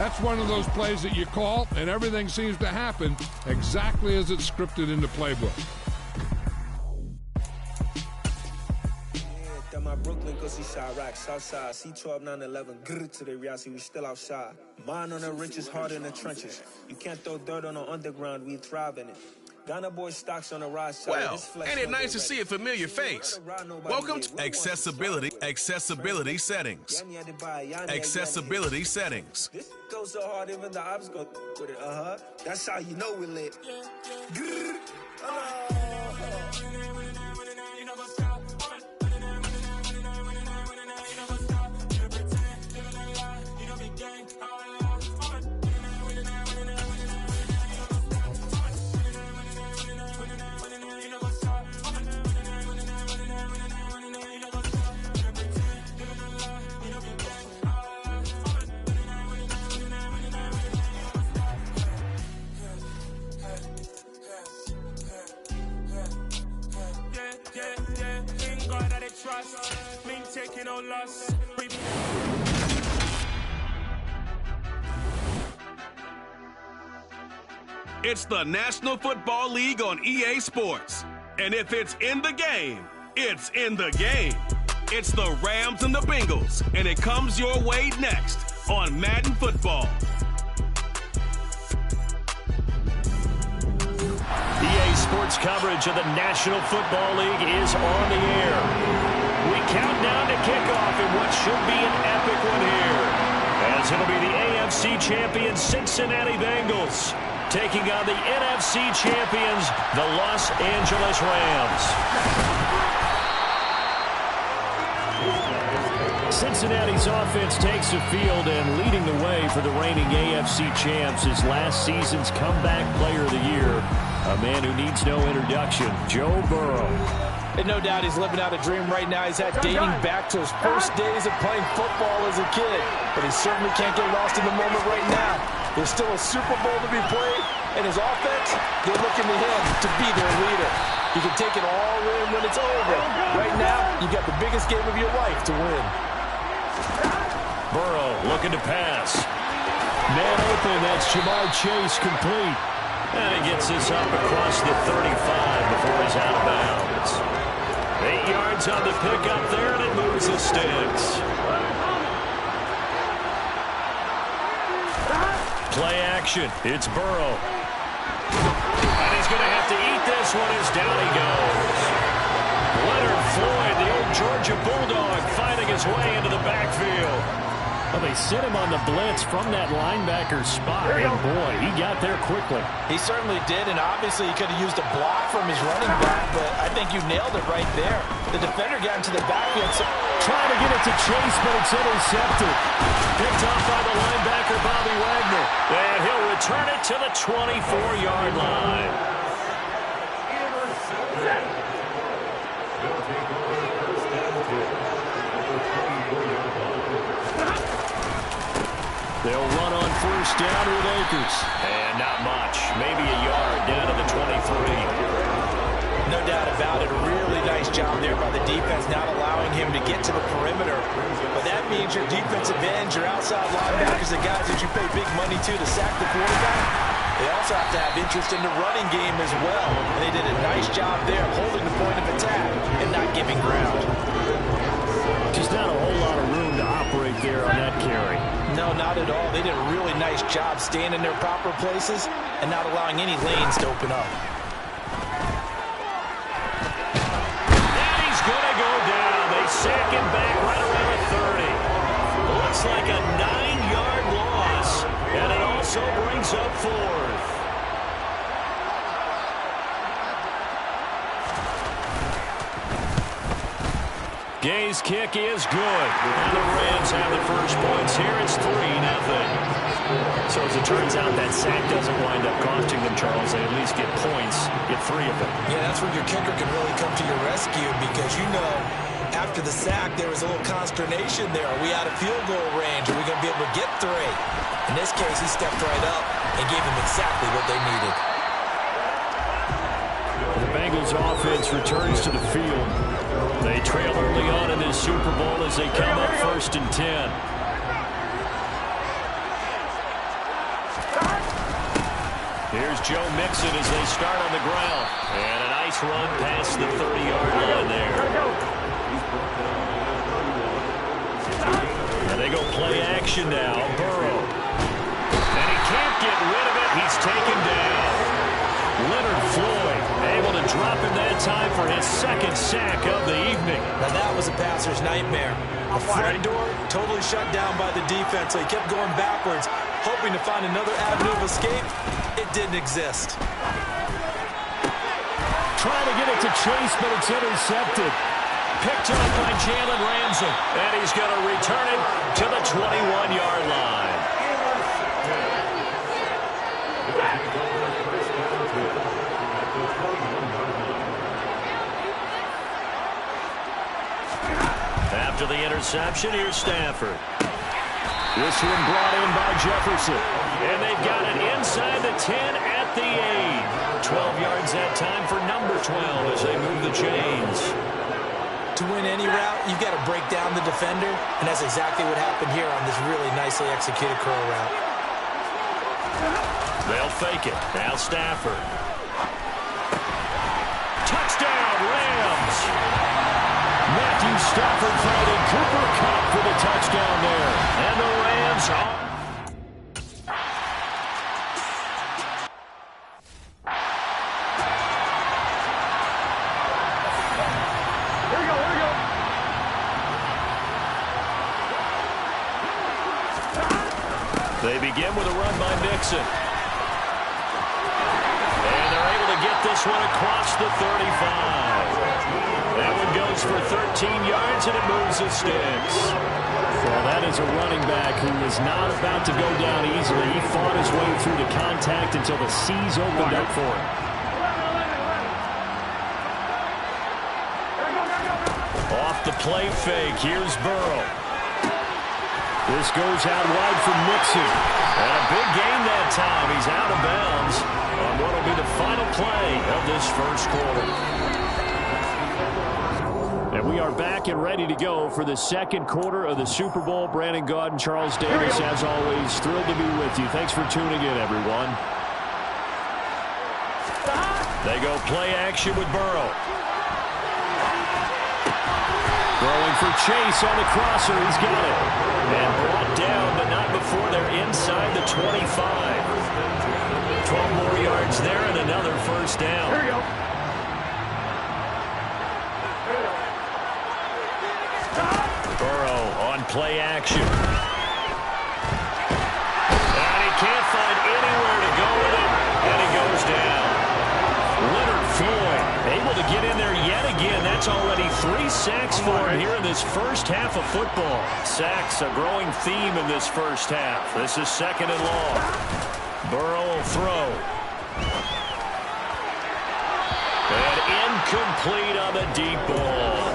That's one of those plays that you call, and everything seems to happen exactly as it's scripted in the playbook. My Brooklyn, cause he shot rock, Southside, C12, 911, grrr to the reality, we still outside. Mine on the richest, heart in the trenches. You can't throw dirt on the underground, we thrive in it. Ghana boy stocks on the rise side. Well, ain't it nice to see a familiar face? Welcome to Accessibility Settings. Accessibility Settings. This goes so hard, even the ops go with it, That's how you know we lit. Grrr. It's the National Football League on EA Sports. And if it's in the game, it's in the game. It's the Rams and the Bengals, and it comes your way next on Madden Football. EA Sports coverage of the National Football League is on the air. We count down to kickoff in what should be an epic one here, as it'll be the AFC champion Cincinnati Bengals taking on the NFC champions, the Los Angeles Rams. Cincinnati's offense takes the field, and leading the way for the reigning AFC champs is last season's comeback player of the year, a man who needs no introduction, Joe Burrow. And no doubt he's living out a dream right now. He's had dating back to his first days of playing football as a kid. But he certainly can't get lost in the moment right now. There's still a Super Bowl to be played, and his offense, they're looking to him to be their leader. He can take it all in when it's over. Right now, you've got the biggest game of your life to win. Burrow looking to pass. Man open, that's Jamar Chase complete. And he gets this up across the 35 before he's out of bounds. 8 yards on the pickup there, and it moves the sticks. Play action. It's Burrow. And he's going to have to eat this one as down he goes. Leonard Floyd, the old Georgia Bulldog, finding his way into the backfield. Well, they sent him on the blitz from that linebacker spot, and boy, he got there quickly. He certainly did, and obviously he could have used a block from his running back, but I think you nailed it right there. The defender got into the backfield. Trying to get it to Chase, but it's intercepted. Picked off by the linebacker, Bobby Wagner. And he'll return it to the 24-yard line. They'll run on first down with Akers. And not much. Maybe a yard down to the 23. No doubt about it. A really nice job there by the defense, not allowing him to get to the perimeter. But that means your defensive ends, your outside linebackers, the guys that you pay big money to sack the quarterback, they also have to have interest in the running game as well. And they did a nice job there holding the point of attack and not giving ground. Just not a whole lot of room to operate there on that carry. No, not at all. They did a really nice job staying in their proper places and not allowing any lanes to open up. And he's going to go down. They sack him back right around the 30. Looks like a 9-yard loss, and it also brings up fourth. Gay's kick is good. And the Rams have the first points here. It's 3-0. So as it turns out, that sack doesn't wind up costing them, Charles. They at least get points, get 3 of them. Yeah, that's when your kicker can really come to your rescue because, you know, after the sack, there was a little consternation there. Are we out of field goal range? Are we going to be able to get 3? In this case, he stepped right up and gave them exactly what they needed. The Bengals offense returns to the field. They trail early on in this Super Bowl as they come up 1st and 10. Here's Joe Mixon as they start on the ground. And a nice run past the 30-yard line there. And they go play action now. Burrow. And he can't get rid of it. He's taken down. Leonard Floyd able to drop him that time for his second sack of the evening. Now that was a passer's nightmare. The front door totally shut down by the defense, so he kept going backwards, hoping to find another avenue of escape. It didn't exist. Trying to get it to Chase, but it's intercepted. Picked up by Jalen Ramsey, and he's going to return it to the 21-yard line. After the interception, here's Stafford. This one brought in by Jefferson. And they've got it inside the 10 at the 8. 12 yards that time for number 12 as they move the chains. To win any route, you've got to break down the defender, and that's exactly what happened here on this really nicely executed curl route. They'll fake it. Now Stafford. Touchdown, Rams! Matthew Stafford finding Cooper Kupp for the touchdown there. And the Rams are... They begin with a run by Mixon. And they're able to get this one across the 35. That one goes for 13 yards, and it moves the sticks. Well, that is a running back who is not about to go down easily. He fought his way through the contact until the C's opened up for him. Off the play fake, here's Burrow. This goes out wide for Mixon. And a big gain that time. He's out of bounds on what will be the final play of this first quarter. And we are back and ready to go for the second quarter of the Super Bowl. Brandon Gaud and Charles Davis, as always, thrilled to be with you. Thanks for tuning in, everyone. They go play action with Burrow. Throwing for Chase on the crosser. He's got it. And brought down, but not before they're inside the 25. 12 more yards there and another first down. Here we go. Burrow on play action. And he can't find anywhere to go with it. And he goes down. Leonard Floyd able to get in there yet again. That's already 3 sacks for him here in this first half of football. Sacks, a growing theme in this first half. This is second and long. Burrow will throw. And incomplete on the deep ball.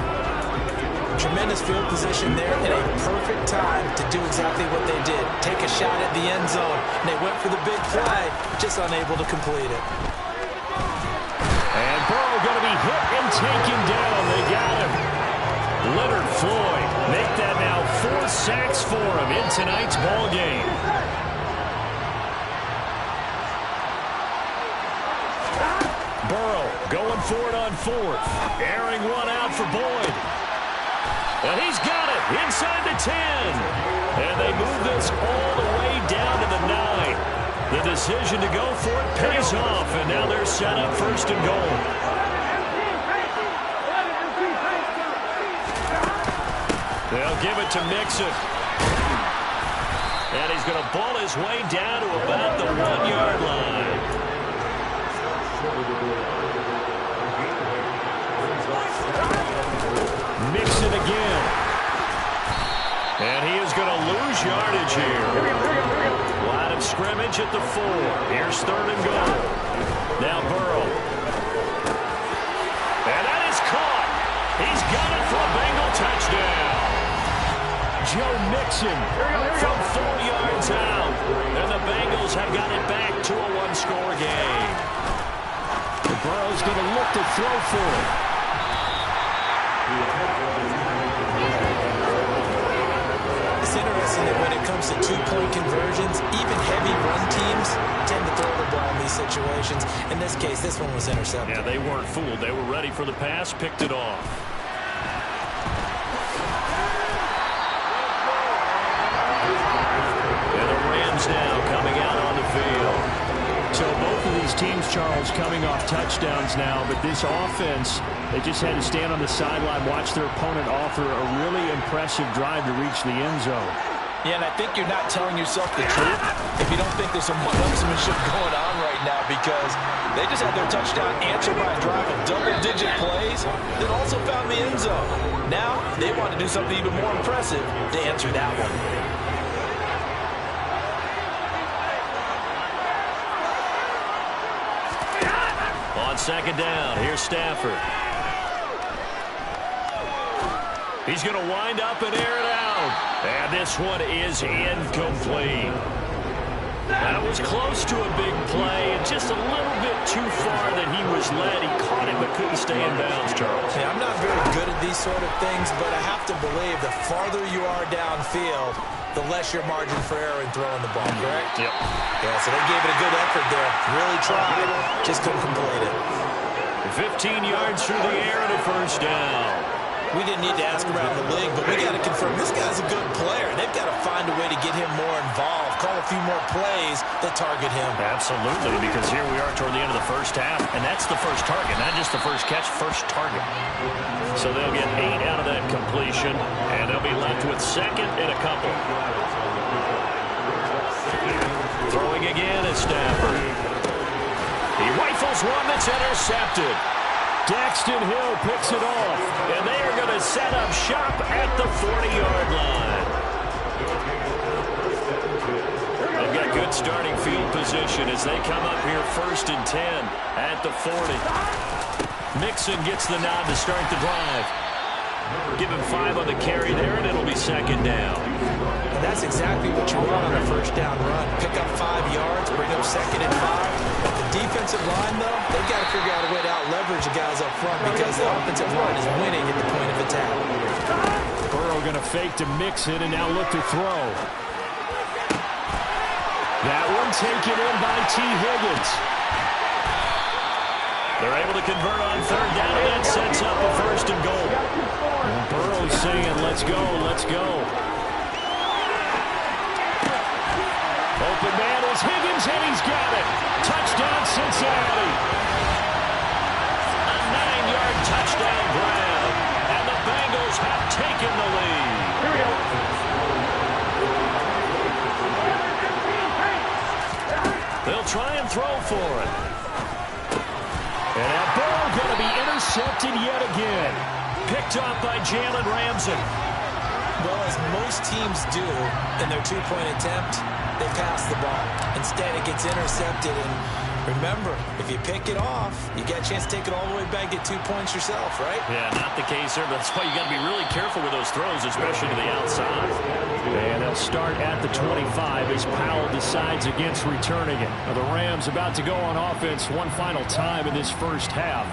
Tremendous field position there and a perfect time to do exactly what they did. Take a shot at the end zone. And they went for the big play, just unable to complete it. And Burrow going to be hit and taken down. They got him. Leonard Floyd make that now 4 sacks for him in tonight's ball game. Burrow going for it on 4th. Airing one out for Boyd. And he's got it inside the 10. And they move this all the way down to the 9. The decision to go for it pays off, and now they're set up first and goal. They'll give it to Mixon. And he's going to ball his way down to about the 1-yard line. Mixon again. And he is going to lose yardage here. Line of scrimmage at the 4. Here's 3rd and goal. Now Burrow. And that is caught. He's got it for a Bengal touchdown. Joe Mixon from 4 yards out. And the Bengals have got it back to a 1-score game. Burrow's going to look to throw for it. It's interesting that when it comes to 2-point conversions, even heavy run teams tend to throw the ball in these situations. situations. In this case, this one was intercepted. Yeah, they weren't fooled. They were ready for the pass, picked it off. And the Rams now coming out on the field. So both of these teams, Charles, coming off touchdowns now, but this offense, they just had to stand on the sideline, watch their opponent offer a really impressive drive to reach the end zone. Yeah, and I think you're not telling yourself the truth if you don't think there's some one-upsmanship going on right now, because they just had their touchdown answered by a drive of double-digit plays that also found the end zone. Now they want to do something even more impressive to answer that one. On second down, here's Stafford. He's going to wind up and air it out. And this one is incomplete. That was close to a big play, and just a little bit too far that he was led. He caught him but couldn't stay in bounds, Charles. Yeah, I'm not very good at these sort of things, but I have to believe the farther you are downfield, the less your margin for error in throwing the ball, correct? Yep. Yeah, so they gave it a good effort there. Really tried, just couldn't complete it. 15 yards through the air and a first down. We didn't need to ask around the league, but we got to confirm this guy's a good player. They've got to find a way to get him more involved, call a few more plays that target him. Absolutely, because here we are toward the end of the first half, and that's the first target, not just the first catch, first target. So they'll get 8 out of that completion, and they'll be left with second and a couple. Throwing again is Stafford. He rifles one that's intercepted. Daxton Hill picks it off, and they are going to set up shop at the 40-yard line. They've got good starting field position as they come up here 1st and 10 at the 40. Mixon gets the nod to start the drive. Give him 5 on the carry there, and it'll be second down. And that's exactly what you want on a first down run. Pick up 5 yards, bring up 2nd and 5. The defensive line, though, they've got to figure out a way to out-leverage the guys up front because the offensive line is winning at the point of attack. Burrow going to fake to Mixon and now look to throw. That one taken in by T. Higgins. They're able to convert on 3rd down, and that sets up a 1st and goal. And Burrow's saying, let's go, let's go. Open man is Higgins, and he's got it. Touchdown, Cincinnati. A 9-yard touchdown grab, and the Bengals have taken the lead. Here we go. They'll try and throw for it. And now Burrow going to be intercepted yet again. Picked off by Jalen Ramsey. Well, as most teams do in their two-point attempt, they pass the ball. Instead, it gets intercepted. And remember, if you pick it off, you get a chance to take it all the way back, get 2 points yourself, right? Yeah, not the case there, but that's why you got to be really careful with those throws, especially to the outside. And they'll start at the 25 as Powell decides against returning it. Now, the Rams about to go on offense one final time in this first half.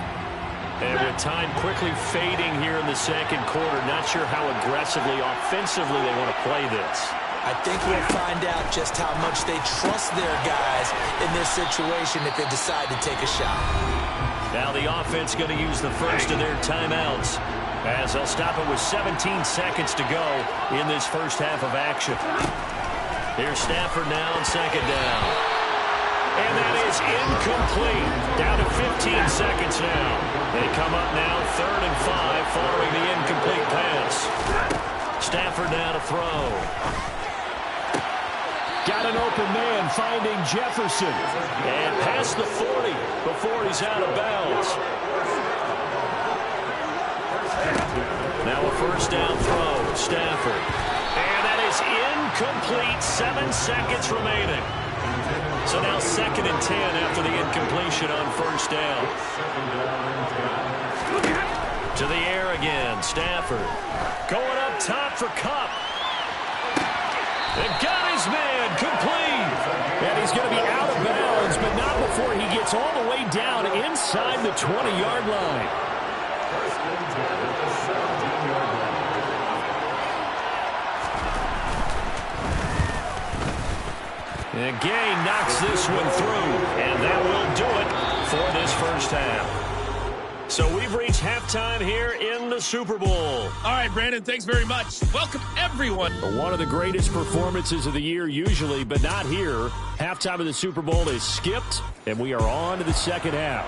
And with time quickly fading here in the second quarter, not sure how aggressively, offensively they want to play this. I think we'll find out just how much they trust their guys in this situation if they decide to take a shot. Now the offense going to use the first of their timeouts as they'll stop it with 17 seconds to go in this first half of action. Here's Stafford now on 2nd down. And that is incomplete. Down to 15 seconds now. They come up now 3rd and 5 following the incomplete pass. Stafford now to throw. Got an open man finding Jefferson. And past the 40 before he's out of bounds. Now a 1st down throw. Stafford. And that is incomplete. 7 seconds remaining. So now 2nd and 10 after the incompletion on 1st down. To the air again. Stafford. Going up top for Kupp. And got his man complete. And he's going to be out of bounds, but not before he gets all the way down inside the 20-yard line. And Gay knocks this one through, and that will do it for this first half. So we've reached halftime here in the Super Bowl. All right, Brandon, thanks very much. Welcome, everyone. One of the greatest performances of the year usually, but not here. Halftime of the Super Bowl is skipped, and we are on to the second half.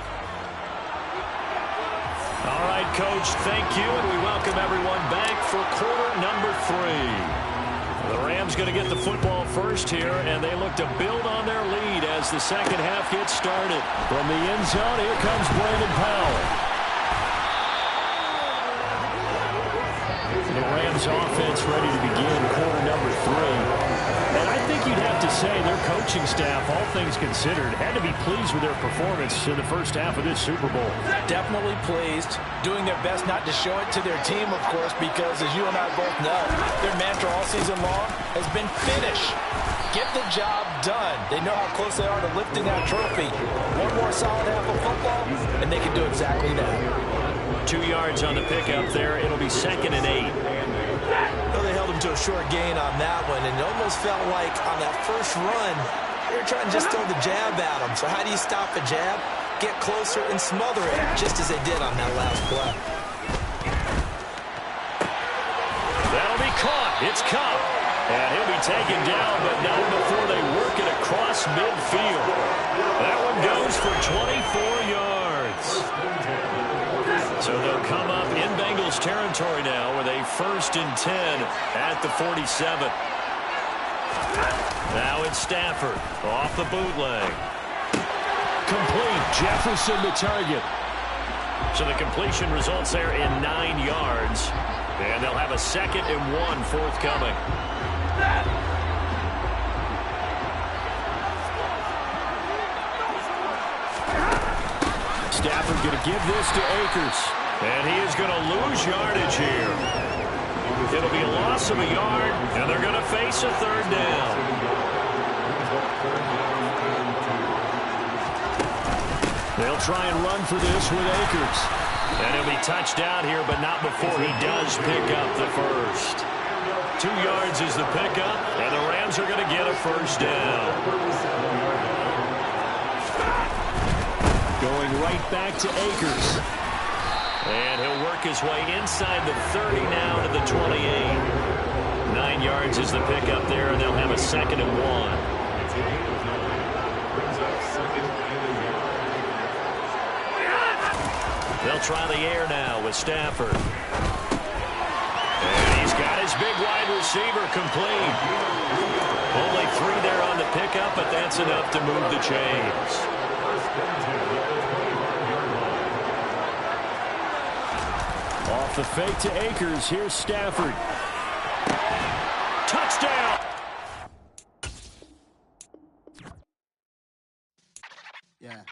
All right, Coach, thank you, and we welcome everyone back for quarter number 3. The Rams going to get the football first here, and they look to build on their lead as the second half gets started. From the end zone, here comes Brandon Powell. The Rams offense ready to begin quarter number 3. And I think you'd have to say their coaching staff, all things considered, had to be pleased with their performance in the first half of this Super Bowl. Definitely pleased, doing their best not to show it to their team, of course, because as you and I both know, their mantra all season long has been finish. Get the job done. They know how close they are to lifting that trophy. One more solid half of football, and they can do exactly that. 2 yards on the pickup there. It'll be 2nd and 8. Well, they held him to a short gain on that one, and it almost felt like on that first run, they were trying to just throw the jab at him. So how do you stop a jab? Get closer and smother it, just as they did on that last play. That'll be caught. It's Cup. And he'll be taken down, but not before they work it across midfield. That one goes for 24 yards. So they'll come up in Bengals territory now with a 1st and 10 at the 47. Now it's Stafford off the bootleg. Complete. Jefferson the target. So the completion results there in 9 yards. And they'll have a 2nd and 1 forthcoming. Stafford going to give this to Akers. And he is going to lose yardage here. It'll be a loss of a yard, and they're going to face a 3rd down. They'll try and run for this with Akers. And he'll be touched down here, but not before he does pick up the first. 2 yards is the pickup, and the Rams are going to get a 1st down. Going right back to Akers. And he'll work his way inside the 30 now to the 28. 9 yards is the pickup there, and they'll have a 2nd and 1. They'll try the air now with Stafford. And he's got his big wide receiver complete. Only 3 there on the pickup, but that's enough to move the chains. Off the fake to Akers. Here's Stafford. Touchdown! Yeah.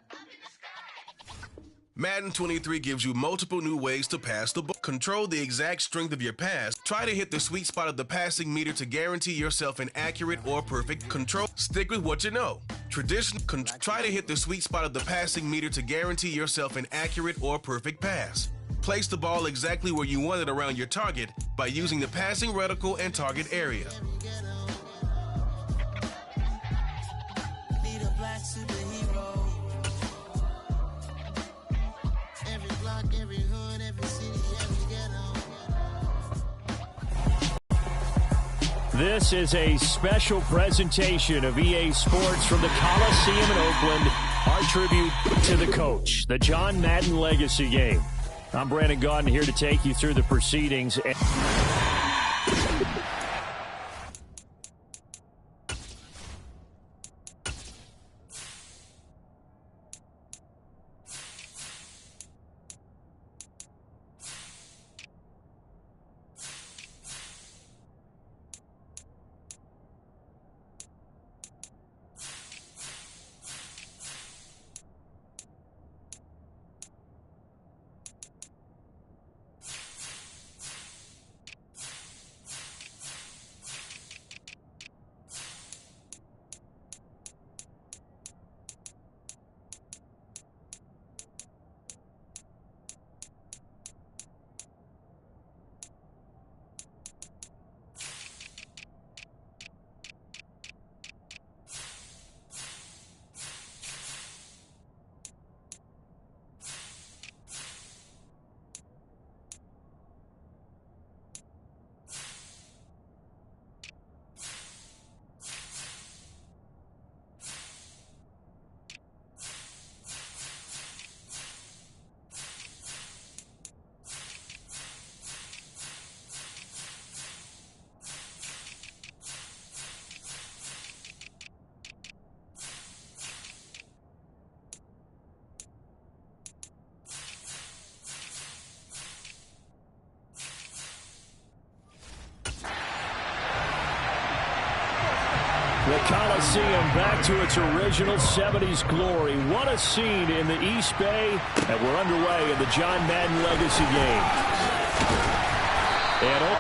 Madden 23 gives you multiple new ways to pass the ball. Control the exact strength of your pass. Try to hit the sweet spot of the passing meter to guarantee yourself an accurate or perfect control. Stick with what you know. Try to hit the sweet spot of the passing meter to guarantee yourself an accurate or perfect pass. Place the ball exactly where you want it around your target by using the passing reticle and target area. This is a special presentation of EA Sports from the Coliseum in Oakland. Our tribute to the coach, the John Madden Legacy Game. I'm Brandon Gaudin here to take you through the proceedings. The Coliseum back to its original 70s glory. What a scene in the East Bay. And we're underway in the John Madden Legacy game. And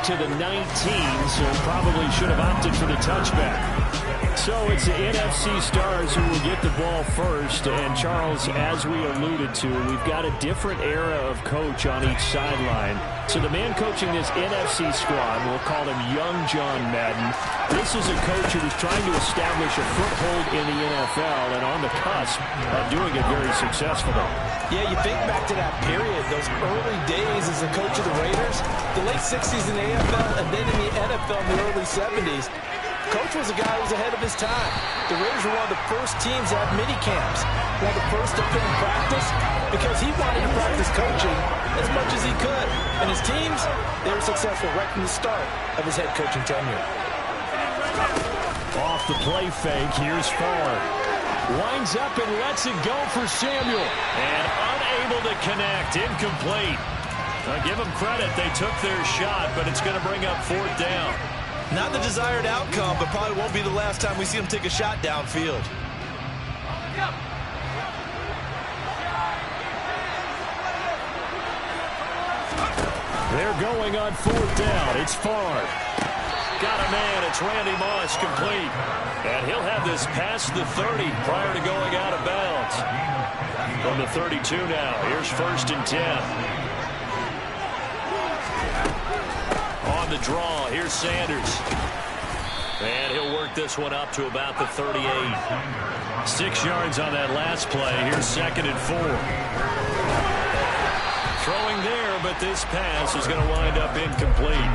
to the 19, so probably should have opted for the touchback. So it's the NFC stars who will get the ball first. And Charles, as we alluded to, we've got a different era of coach on each sideline. So the man coaching this NFC squad, we'll call him Young John Madden. This is a coach who was trying to establish a foothold in the NFL and on the cusp of doing it very successfully. Yeah, you think back to that period, those early days as a coach of the Raiders, the late 60s in the AFL, and then in the NFL in the early 70s. Coach was a guy who was ahead of his time. The Raiders were one of the first teams to have mini camps, one of the first to film practice, because he wanted to practice coaching as much as he could. And his teams, they were successful right from the start of his head coaching tenure. Off the play fake, here's Farr. Winds up and lets it go for Samuel. And unable to connect, incomplete. Now give them credit, they took their shot, but it's going to bring up 4th down. Not the desired outcome, but probably won't be the last time we see him take a shot downfield. They're going on 4th down. It's Farr. Got a man. It's Randy Moss, complete. And he'll have this past the 30 prior to going out of bounds. From the 32 now. Here's 1st and 10. On the draw, here's Sanders. And he'll work this one up to about the 38. 6 yards on that last play. Here's 2nd and 4. Throwing there, but this pass is going to wind up incomplete.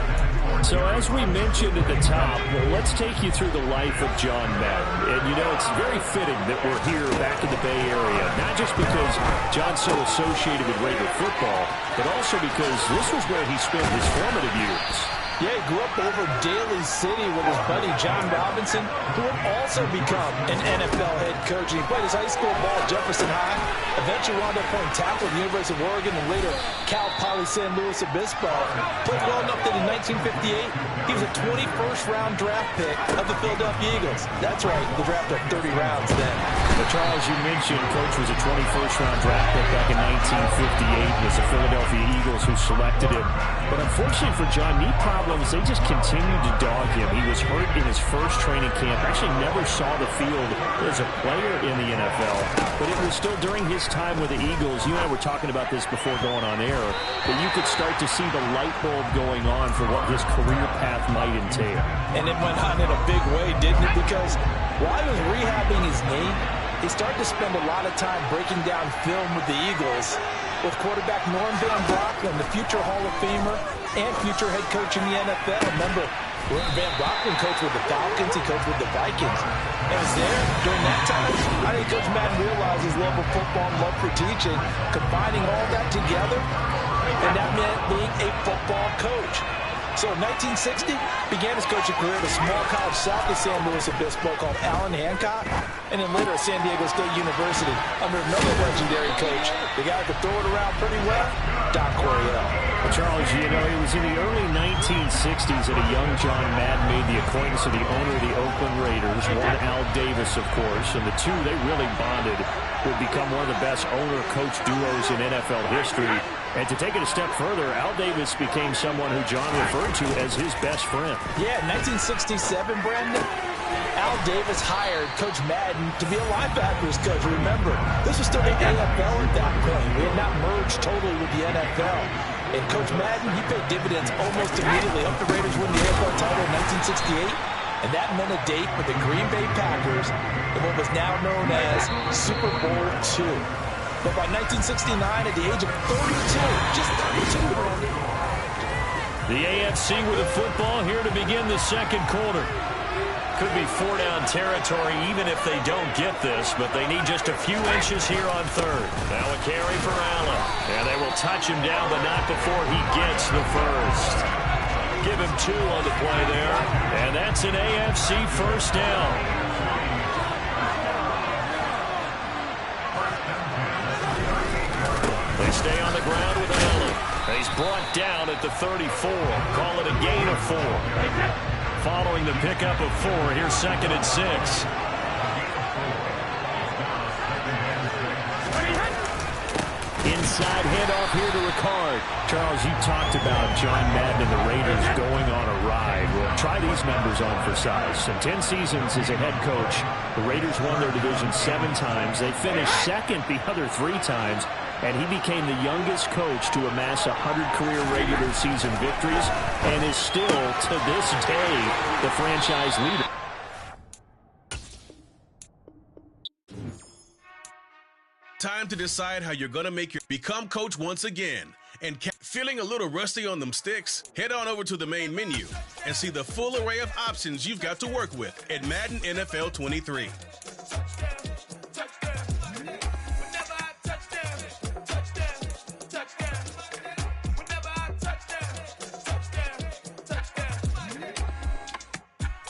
So as we mentioned at the top, let's take you through the life of John Madden. And, you know, it's very fitting that we're here back in the Bay Area, not just because John's so associated with Raider football, but also because this was where he spent his formative years. Yeah, he grew up over Daly City with his buddy John Robinson, who would also become an NFL head coach. He played his high school ball at Jefferson High, eventually wound up playing tackle at the University of Oregon, and later Cal Poly San Luis Obispo. Played well enough that in 1958, he was a 21st round draft pick of the Philadelphia Eagles. That's right, the draft of 30 rounds then. But Charles, you mentioned Coach was a 21st round draft pick back in 1958. It was the Philadelphia Eagles who selected him. But unfortunately for John, knee problems, they just continued to dog him. He was hurt in his first training camp. Actually never saw the field as a player in the NFL. But it was still during his time with the Eagles. You and I were talking about this before going on air. But you could start to see the light bulb going on for what his career path might entail. And it went on in a big way, didn't it? Because while he was rehabbing his knee, he started to spend a lot of time breaking down film with the Eagles, with quarterback Norm Van Brocklin, the future Hall of Famer and future head coach in the NFL. Remember, Norm Van Brocklin coached with the Falcons, he coached with the Vikings. And it was there during that time, I think Coach Madden realized his love of football and love for teaching, combining all that together, and that meant being a football coach. So in 1960, began his coaching career at a small college south of San Luis Obispo called Allen Hancock, and then later at San Diego State University under another legendary coach, the guy who could throw it around pretty well, Don Coryell. Well, Charles, you know, it was in the early 1960s that a young John Madden made the acquaintance of the owner of the Oakland Raiders, one Al Davis, of course, and the two, they really bonded, would become one of the best owner-coach duos in NFL history. And to take it a step further, Al Davis became someone who John referred to as his best friend. Yeah, in 1967, Brandon, Al Davis hired Coach Madden to be a linebackers coach. Remember, this was still the NFL at that point. We had not merged totally with the NFL. And Coach Madden, he paid dividends almost immediately. Helped the Raiders win the AFL title in 1968. And that meant a date with the Green Bay Packers in what was now known as Super Bowl II. But by 1969, at the age of 32, just 32, the AFC with a football here to begin the second quarter. Could be 4-down territory even if they don't get this, but they need just a few inches here on third. Now a carry for Allen. And they will touch him down, but not before he gets the first. Give him 2 on the play there, and that's an AFC first down. stay on the ground with Allen. He's brought down at the 34. Call it a gain of 4. Following the pickup of 4, here's 2nd and 6. Inside handoff here to Ricard. Charles, you talked about John Madden and the Raiders going on a ride. Well, try these numbers on for size. In 10 seasons as a head coach, the Raiders won their division 7 times. They finished second the other 3 times, and he became the youngest coach to amass 100 career regular season victories and is still, to this day, the franchise leader. Time to decide how you're going to make your become coach once again. And feeling a little rusty on them sticks? Head on over to the main menu and see the full array of options you've got to work with at Madden NFL 23.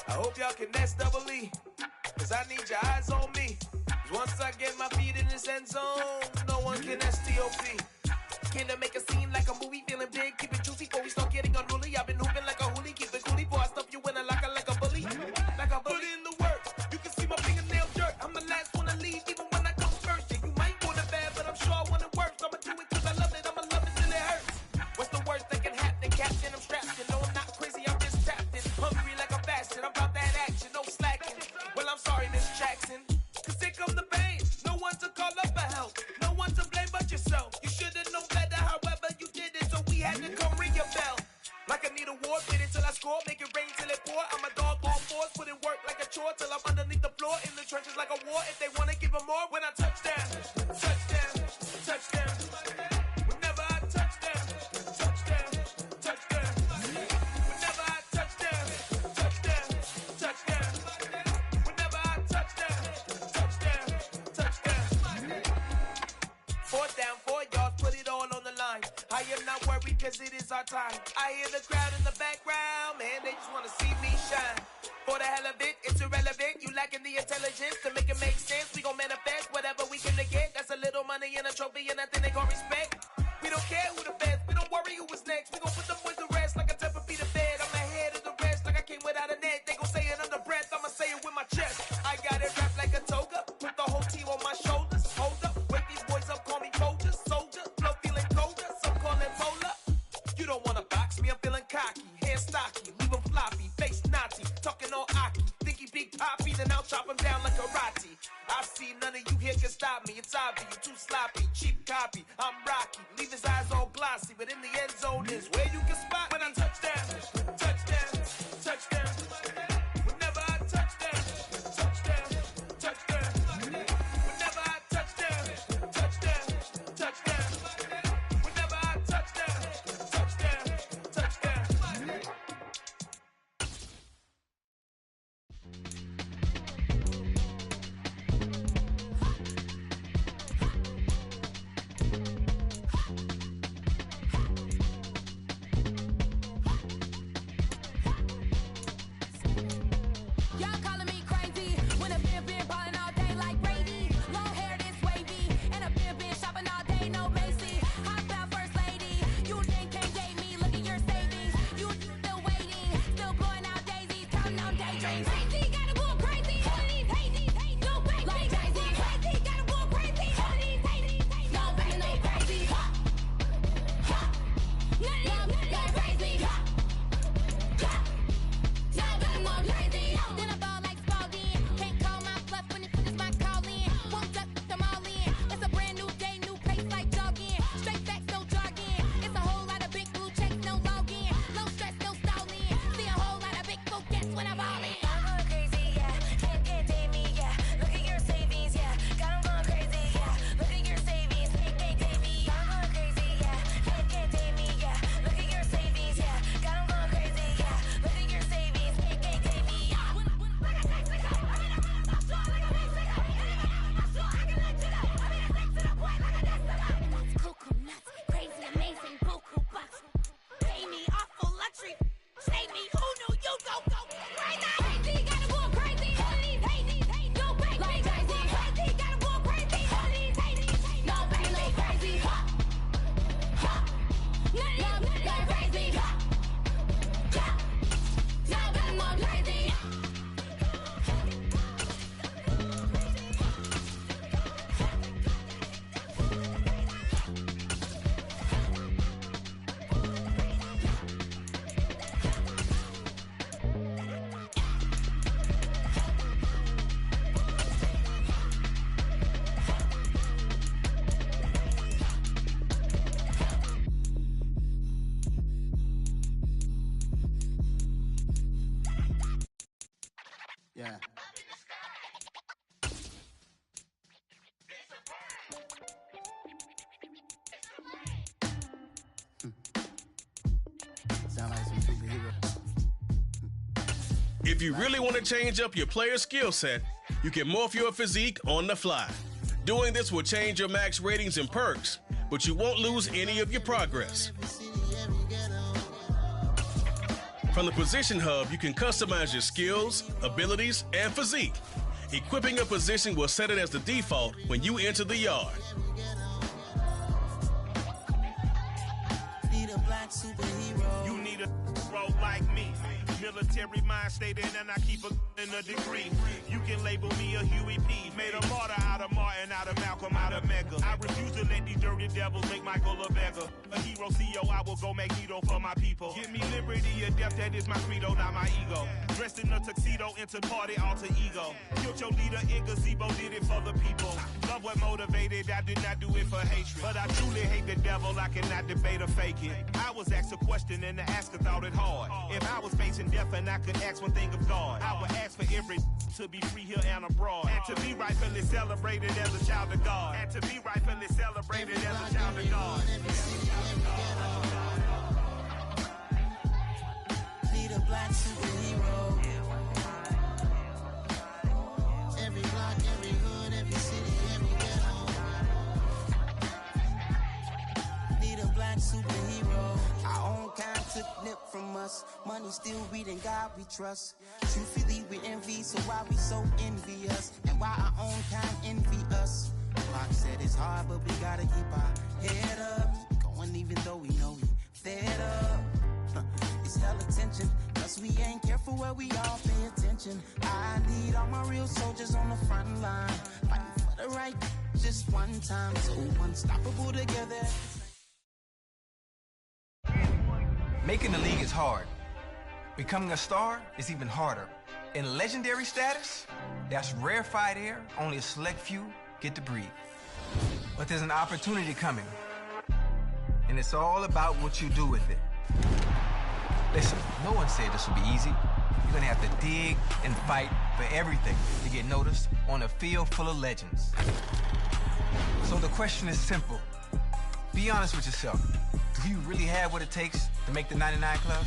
I hope y'all can next double E, cause I need your eyes on me. Once I get my feet in this end zone, no one can STOP. Can I make a scene like a movie, feeling big, keep it juicy before we start getting unruly. I've been hooping like a hoolie, keep it coolie before I stuff you in a locker like a bully. Like a bully in the work, you can see my fingernail dirt. I'm the last one to leave, even when I go first. Yeah, you might go to bed, but I'm sure I want it worse. I'ma do it cause I love it, I'ma love it till it hurts. What's the worst that can happen, Captain? I'm strapped in, no I'm not crazy, I'm just tapped in. Hungry like I'm fasting, I'm about that action, no slacking. Well, I'm sorry, Miss Jackson. Come the pain. No one to call up for help. No one to blame but yourself. You should have known better, however you did it, so we had to come ring your bell. Like I need a war, hit it till I score, make it rain till it pour. I'm a dog on force, put in work like a chore till I'm underneath the floor, in the trenches like a war. If they want to give them more, when I touch down, touchdown, touchdown. Whenever I touch down, touchdown, touchdown. Whenever I touch down, touchdown, touchdown. Whenever I touch down. Fourth down, 4 yards, put it all on the line. I am not worried cause it is our time. I hear the crowd in the background, man, they just want to see me shine. For the hell of it, it's irrelevant. You lacking the intelligence to make it make sense. We gon' manifest whatever we can get. That's a little money and a trophy and nothing they gon' respect. We don't care who the best, we don't worry who was next. We gon' put them boys to rest like a 10-feet of bed. I'm ahead of the rest like I came without a net. They gon' say it under breath, I'ma say it with my chest. I got it wrapped like a toga, put the whole team on my shoulders. Hold up, wake these boys up, call me Folger, soldier, flow feeling colder, some call it polar. You don't wanna box me, I'm feeling cocky, hands stocky, leave him floppy, face naughty, talking all aki, think he big poppy, then I'll chop him down like karate. I see none of you here can stop me, it's obvious, you too sloppy, cheap copy, I'm rocky, leave his eyes all glossy, but in the end zone is where you can spot when I touchdown, touchdown, touchdown. Whenever I touchdown, touchdown, touchdown. Whenever I touchdown, touchdown, touchdown. Whenever I touchdown, touchdown, touchdown. If you really want to change up your player skill set, you can morph your physique on the fly. Doing this will change your max ratings and perks, but you won't lose any of your progress. From the Position Hub, you can customize your skills, abilities, and physique. Equipping a position will set it as the default when you enter the yard. You need a role like me. Military mind stated, and I keep in a degree. You can label me a Huey P. Made a martyr out of Martin, out of Malcolm, out of Mega. I refuse to let these dirty devils make Michael a beggar. A hero CEO, I will go Magneto for my people. Give me liberty or death, that is my credo, not my ego. Dressed in a tuxedo, into party, alter ego. Killed your leader in gazebo, did it for the people. Love what motivated, I did not do it for hatred. But I truly hate the devil, I cannot debate or fake it. I was asked a question and the asker thought it hard. If I was facing death and I could ask one thing of God, I would ask for every to be free here and abroad, and to be rightfully celebrated as a child of God, and to be rightfully celebrated as a child of God. Need a black superhero. Every block, every hood, every city, every ghetto. Need a black superhero. Our own kind took nip from us. Money still reading God we trust. Truthfully we envy, so why we so envious? And why our own kind envy us? Pac said it's hard, but we gotta keep our head up. Going even though we know we fed up. It's hella tension, cause we ain't careful where we all pay attention. I need all my real soldiers on the front line, fighting for the right just one time, so unstoppable together. Making the league is hard. Becoming a star is even harder. In legendary status, that's rarefied air only a select few get to breathe. But there's an opportunity coming, and it's all about what you do with it. Listen, no one said this would be easy. You're gonna have to dig and fight for everything to get noticed on a field full of legends. So the question is simple. Be honest with yourself. Do you really have what it takes to make the 99 Club?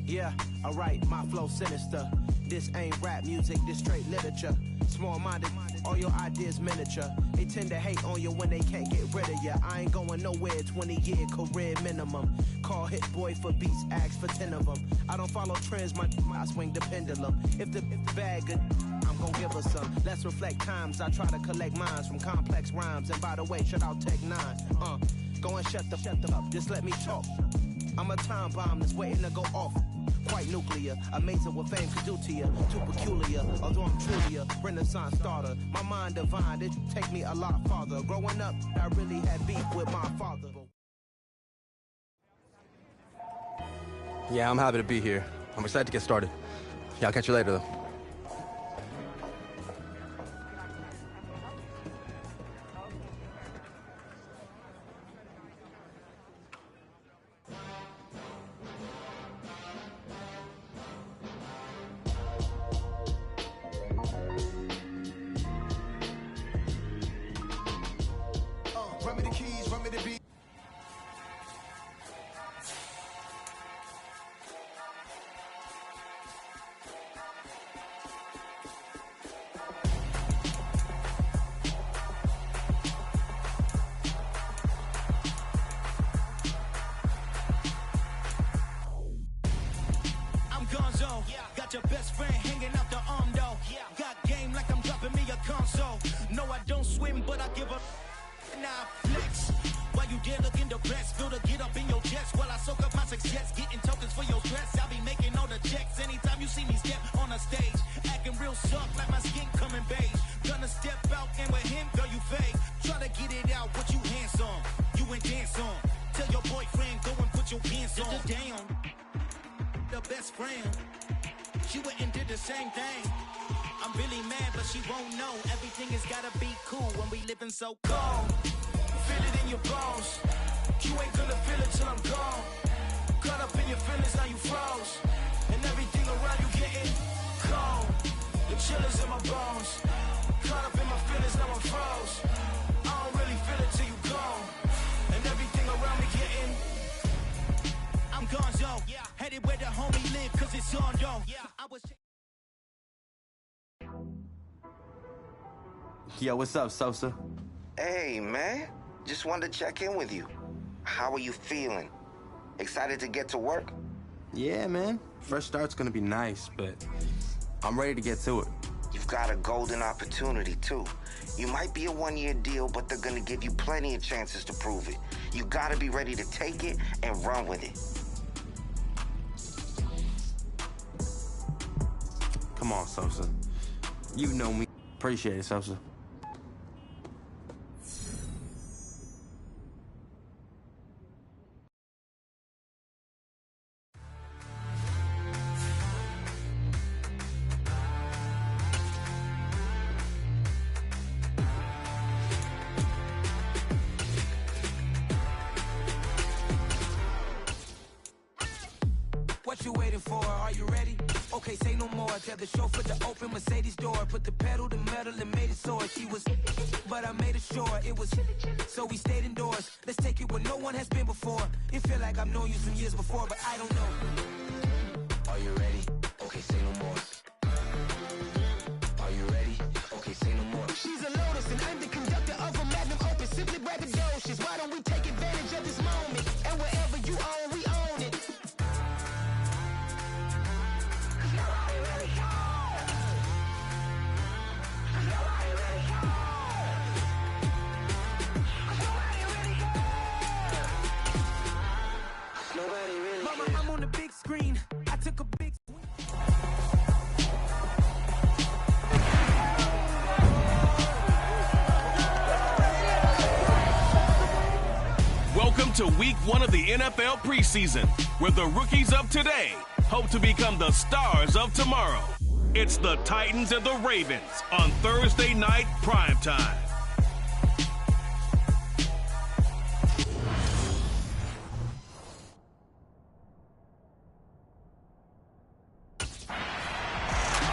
Yeah, alright, my flow sinister. This ain't rap music, this straight literature. Small-minded, all your ideas miniature. They tend to hate on you when they can't get rid of you. I ain't going nowhere, 20-year career minimum. Call Hit Boy for beats, ask for 10 of them. I don't follow trends, I swing the pendulum. If the bag good, I'm gon' give her some. Let's reflect times, I try to collect minds from complex rhymes. And by the way, shout out Tech 9. Go and shut the up, just let me talk. I'm a time bomb that's waiting to go off. Quite nuclear, amazing what fame could do to you. Too peculiar, although I'm truly a Renaissance starter. My mind divine, it take me a lot farther. Growing up, I really had beef with my father. Yeah, I'm happy to be here. I'm excited to get started. Yeah, I'll catch you later, though. Run me the keys, run me the beat. I'm Gonzo, got your best friend hanging out the arm though. Got game like I'm dropping me a console. No, I don't swim, but I give a now flex. While you there looking depressed, feel to get up in your chest while I soak up my success, getting tokens for your stress. I'll be making all the checks anytime you see me step on a stage, acting real soft like my skin coming beige. Gonna step out and with him, girl, you fake. Try to get it out, what you handsome, you ain't dance on. Tell your boyfriend, go and put your pants on. Down, the best friend, she went and did the same thing. I'm really mad, but she won't know. Everything has gotta be cool when we living so cold. Feel it in your bones. You ain't gonna feel it till I'm gone. Caught up in your feelings, now you froze. And everything around you getting cold. The chillers in my bones. Caught up in my feelings, now I'm froze. I don't really feel it till you gone. And everything around me getting headed where the homie live, cause it's on though. Yo, what's up, Sosa? Hey, man. Just wanted to check in with you. How are you feeling? Excited to get to work? Yeah, man. Fresh start's gonna be nice, but I'm ready to get to it. You've got a golden opportunity, too. You might be a one-year deal, but they're gonna give you plenty of chances to prove it. You gotta be ready to take it and run with it. Come on, Sosa. You know me. Appreciate it, Sosa. What you waiting for? Are you ready? Okay, say no more. Tell the chauffeur to open Mercedes door. Put the pedal to metal and made it soar. She was, but I made it sure it was. So we stayed indoors. Let's take it where no one has been before. It feel like I've known you some years before, but I don't know. Are you ready? Okay, say no more. Are you ready? Okay, say no more. She's a Lotus and I'm the conductor of a Madden Opus. Simply braggadocious. Why don't we take advantage of this moment? And wherever you own, we own it. Mama, I'm on the big screen. I took a big Welcome to week 1 of the NFL preseason, where the rookies of today hope to become the stars of tomorrow. It's the Titans and the Ravens on Thursday night primetime.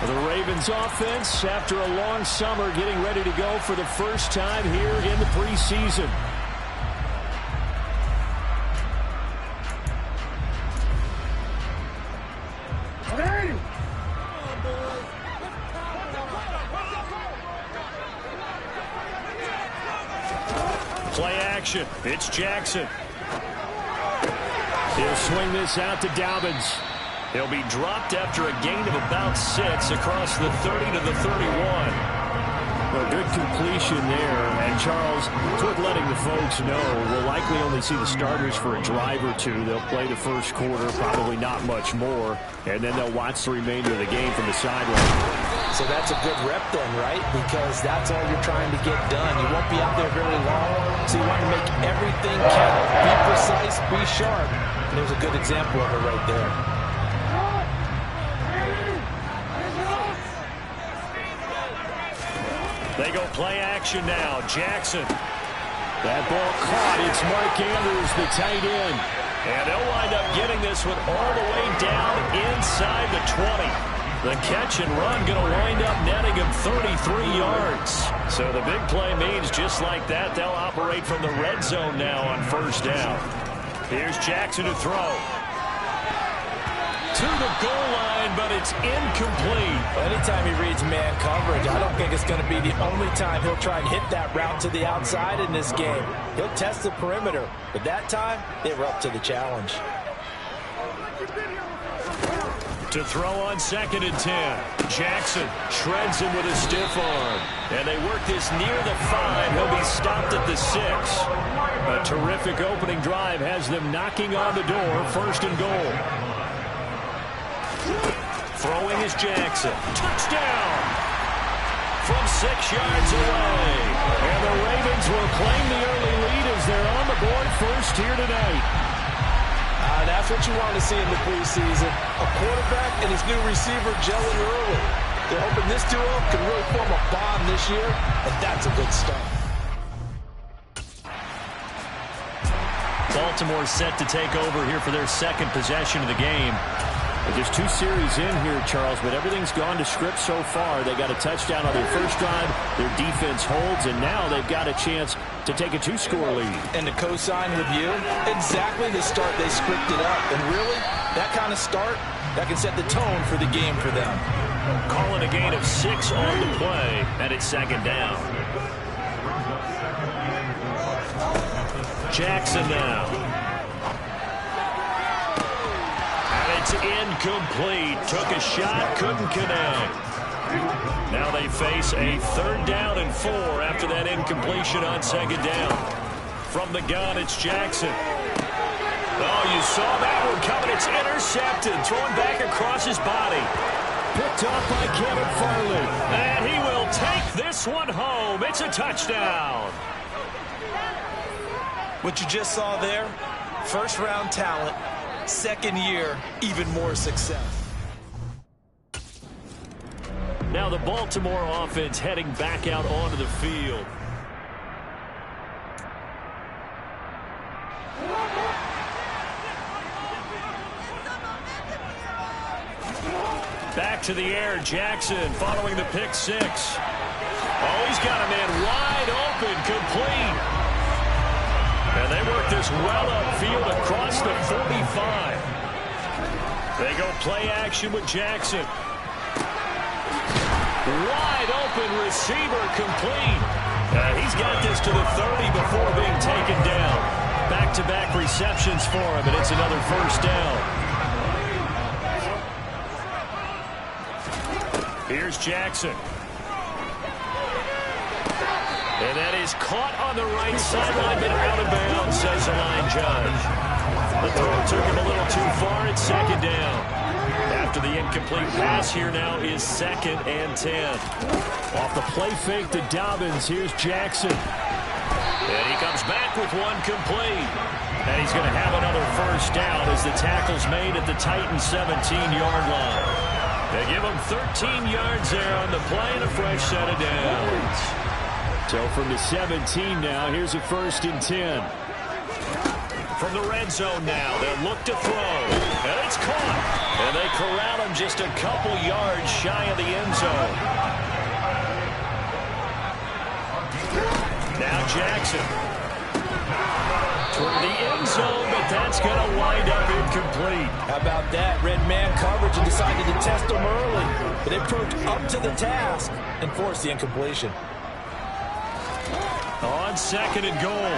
The Ravens offense, after a long summer, getting ready to go for the first time here in the preseason. Play action. It's Jackson. He'll swing this out to Dobbins. He'll be dropped after a gain of about 6 across the 30 to the 31. A good completion there. And Charles, it's worth letting the folks know we'll likely only see the starters for a drive or two. They'll play the first quarter, probably not much more, and then they'll watch the remainder of the game from the sideline. So that's a good rep then, right? Because that's all you're trying to get done. You won't be out there very long, so you want to make everything count. Be precise, be sharp. And there's a good example of it right there. They go play action now. Jackson. That ball caught. It's Mark Andrews, the tight end. And they'll wind up getting this one all the way down inside the 20. The catch and run going to wind up netting him 33 yards. So the big play means just like that, they'll operate from the red zone now on first down. Here's Jackson to throw. To the goal line, but it's incomplete. Well, anytime he reads man coverage, I don't think it's going to be the only time he'll try and hit that route to the outside in this game. He'll test the perimeter, but that time, they were up to the challenge. To throw on 2nd and 10. Jackson shreds him with a stiff arm. And they work this near the 5. He'll be stopped at the 6. A terrific opening drive has them knocking on the door. 1st and goal. Throwing is Jackson. Touchdown! From 6 yards away. And the Ravens will claim the early lead as they're on the board first here tonight. That's what you want to see in the preseason. A quarterback and his new receiver gelling early. They're hoping this duo can really form a bond this year, and that's a good start. Baltimore set to take over here for their second possession of the game. Just 2 series in here, Charles, but everything's gone to script so far. They got a touchdown on their first drive. Their defense holds, and now they've got a chance to take a 2-score lead. And to co-sign with you, exactly the start they scripted up. And really, that kind of start, that can set the tone for the game for them. Calling a gain of 6 on the play, and it's 2nd down. Jackson now. It's incomplete. Took a shot, couldn't connect. Now they face a 3rd down and 4 after that incompletion on 2nd down. From the gun, it's Jackson. Oh, you saw that one coming. It's intercepted. Thrown back across his body. Picked off by Kevin Farley. And he will take this one home. It's a touchdown. What you just saw there, first-round talent. 2nd year, even more success. Now the Baltimore offense heading back out onto the field. Back to the air, Jackson following the pick 6. Oh, he's got a man wide open, complete. And they work this well upfield across the 45. They go play action with Jackson. Wide open receiver, complete. He's got this to the 30 before being taken down. Back-to-back receptions for him, and it's another 1st down. Here's Jackson. And that is caught on the right sideline, but out of bounds, says the line judge. The throw took him a little too far. It's 2nd down. After the incomplete pass, here now is 2nd and 10. Off the play fake to Dobbins, here's Jackson. And he comes back with one complete. And he's going to have another 1st down as the tackle's made at the Titans' 17-yard line. They give him 13 yards there on the play and a fresh set of downs. So from the 17 now, here's a 1st and 10. From the red zone now, they'll look to throw. And it's caught. And they corral him just a couple yards shy of the end zone. Now Jackson. Toward the end zone, but that's going to wind up incomplete. How about that? Red man coverage and decided to test him early. But they proved up to the task and forced the incompletion. On 2nd and goal.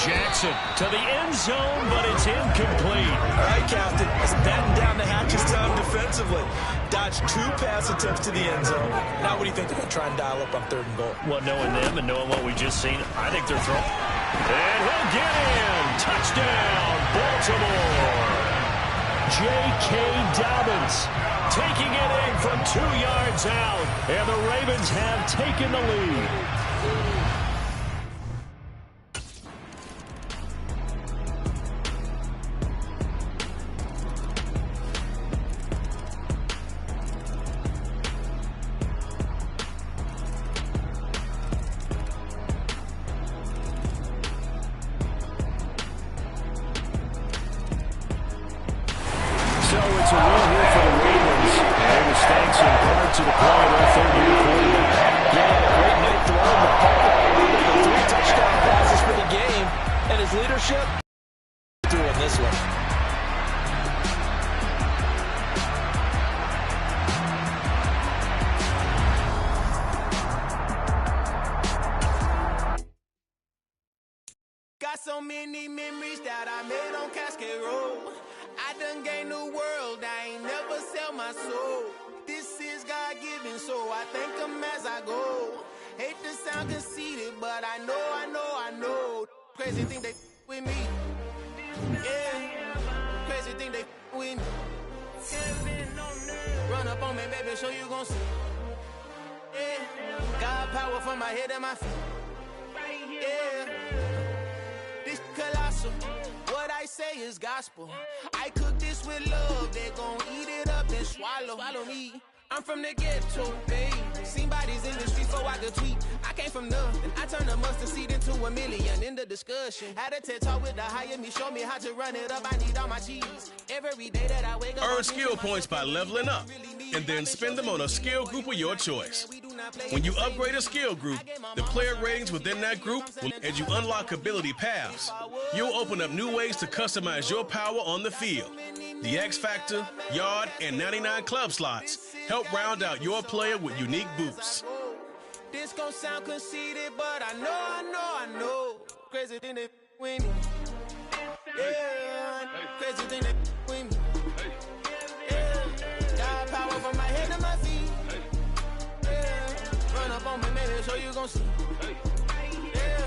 Jackson to the end zone, but it's incomplete. All right, Captain. It's batten down the hatches time defensively. Dodged 2 pass attempts to the end zone. Now what do you think they're going to try and dial up on 3rd and goal? Well, knowing them and knowing what we just seen, I think they're throwing. And he'll get in. Touchdown, Baltimore. J.K. Dobbins taking it in from 2 yards out. And the Ravens have taken the lead. Got so many memories that I made on Cascade Road. I done gained the world, I ain't never sell my soul. This is God-given, so I thank him as I go. Hate to sound conceited, but I know. Crazy thing they with me. Yeah, crazy thing they with me. Run up on me, baby, show you gon' see. Yeah, God power from my head and my feet. Yeah. This colossal, what I say is gospel. I cook this with love, they gon' eat it up and swallow me. I'm from the ghetto, babe. Seen bodies in the streets so I could tweet. I came from nothing. I turned a mustard seed into a million in the discussion. Had a TED talk with the higher me, show me how to run it up. I need all my cheese. Every day that I wake up. Earn skill points by leveling up, and then spend them on a skill group of your choice. When you upgrade a skill group, the player ratings within that group will, as you unlock ability paths, you'll open up new ways to customize your power on the field. The X Factor, Yard, and 99 club slots help round out your player with unique boosts. This gon' sound conceited, but I know. Crazy thing that with me. Yeah, crazy thing that with me. Yeah, got power from my head to my feet. Yeah, run up on me, maybe so you gon' see. Yeah.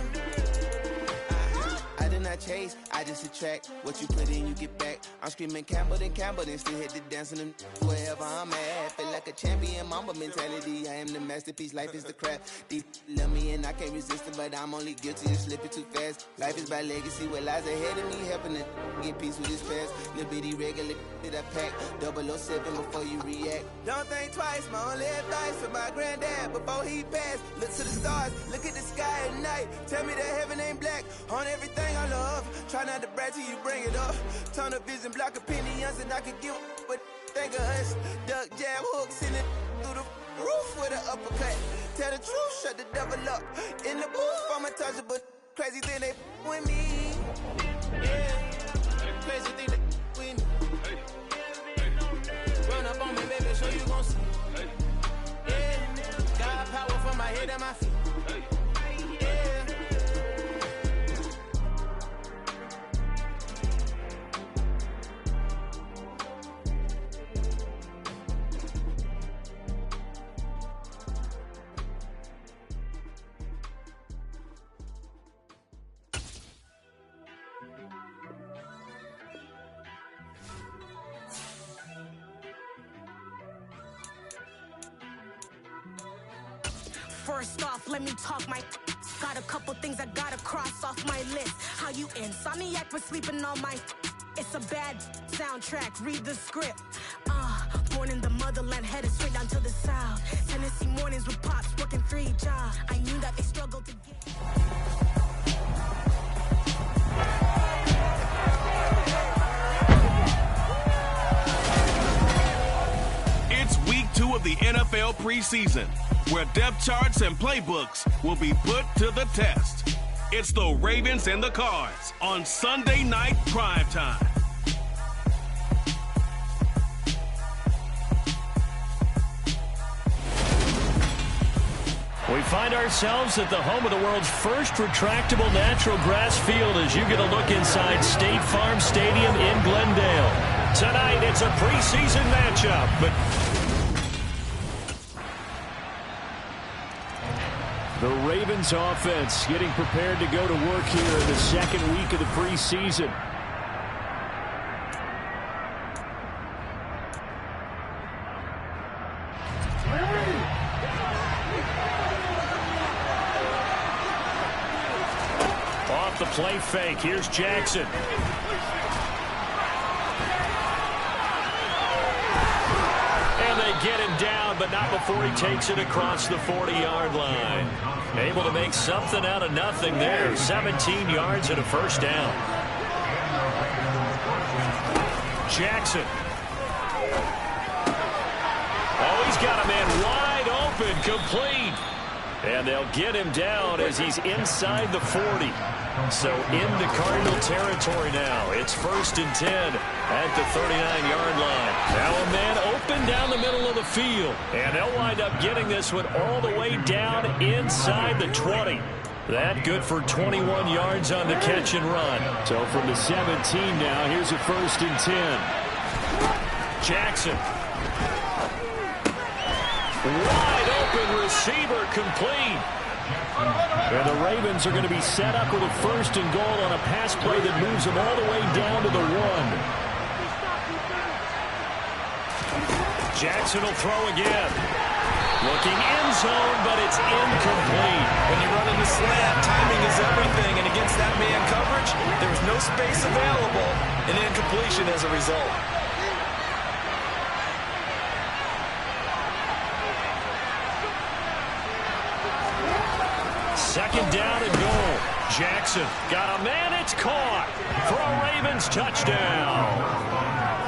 I did not chase, I just attract. What you put in, you get back. I'm screaming Campbell, then still hit the dancing and wherever I'm at. Feel like a champion, mamba mentality. I am the masterpiece, life is the crap. Deep love me and I can't resist it, but I'm only guilty of slipping too fast. Life is by legacy, what lies ahead of me, helping to get peace with this past. Little bitty regular that I pack, 007 before you react. Don't think twice, my only advice for my granddad before he passed. Look to the stars, look at the sky at night. Tell me that heaven ain't black on everything I love. Try not to brag till you bring it up. Turn of vision, block opinions, and I can give what think of us. Duck, jab, hooks in it through the roof with an uppercut. Tell the truth, shut the devil up. In the booth, I'm untouchable. Crazy thing they with me. Yeah, crazy thing they with me. Run up on me, baby, so you gon' see. Yeah, got power from my head and my feet. First off, let me talk my got a couple things I gotta cross off my list. How you insomniac for sleeping on my it's a bad soundtrack, read the script. Born in the motherland, headed straight down to the south. Tennessee mornings with pops, working 3 jobs. I knew that they struggled to get It's week 2 of the NFL preseason, where depth charts and playbooks will be put to the test. It's the Ravens and the Cards on Sunday night primetime. We find ourselves at the home of the world's first retractable natural grass field as you get a look inside State Farm Stadium in Glendale. Tonight, it's a preseason matchup, but the Ravens offense getting prepared to go to work here in the second week of the preseason. Off the play fake, here's Jackson. And they get him down, but not before he takes it across the 40-yard line. Able to make something out of nothing there. 17 yards and a first down. Jackson. Oh, he's got a man wide open, complete. And they'll get him down as he's inside the 40. So into Cardinal territory now. It's 1st and 10 at the 39-yard line. Now a man open down the middle of the field. And they'll wind up getting this one all the way down inside the 20. That good for 21 yards on the catch and run. So from the 17 now, here's a 1st and 10. Jackson. Wide open receiver, complete. And the Ravens are going to be set up with a 1st and goal on a pass play that moves them all the way down to the 1. Jackson will throw again. Looking end zone, but it's incomplete. When you run in the slant, timing is everything, and against that man coverage, there's no space available, and incompletion as a result. Second down and goal. Jackson got a man. It's caught for a Ravens touchdown.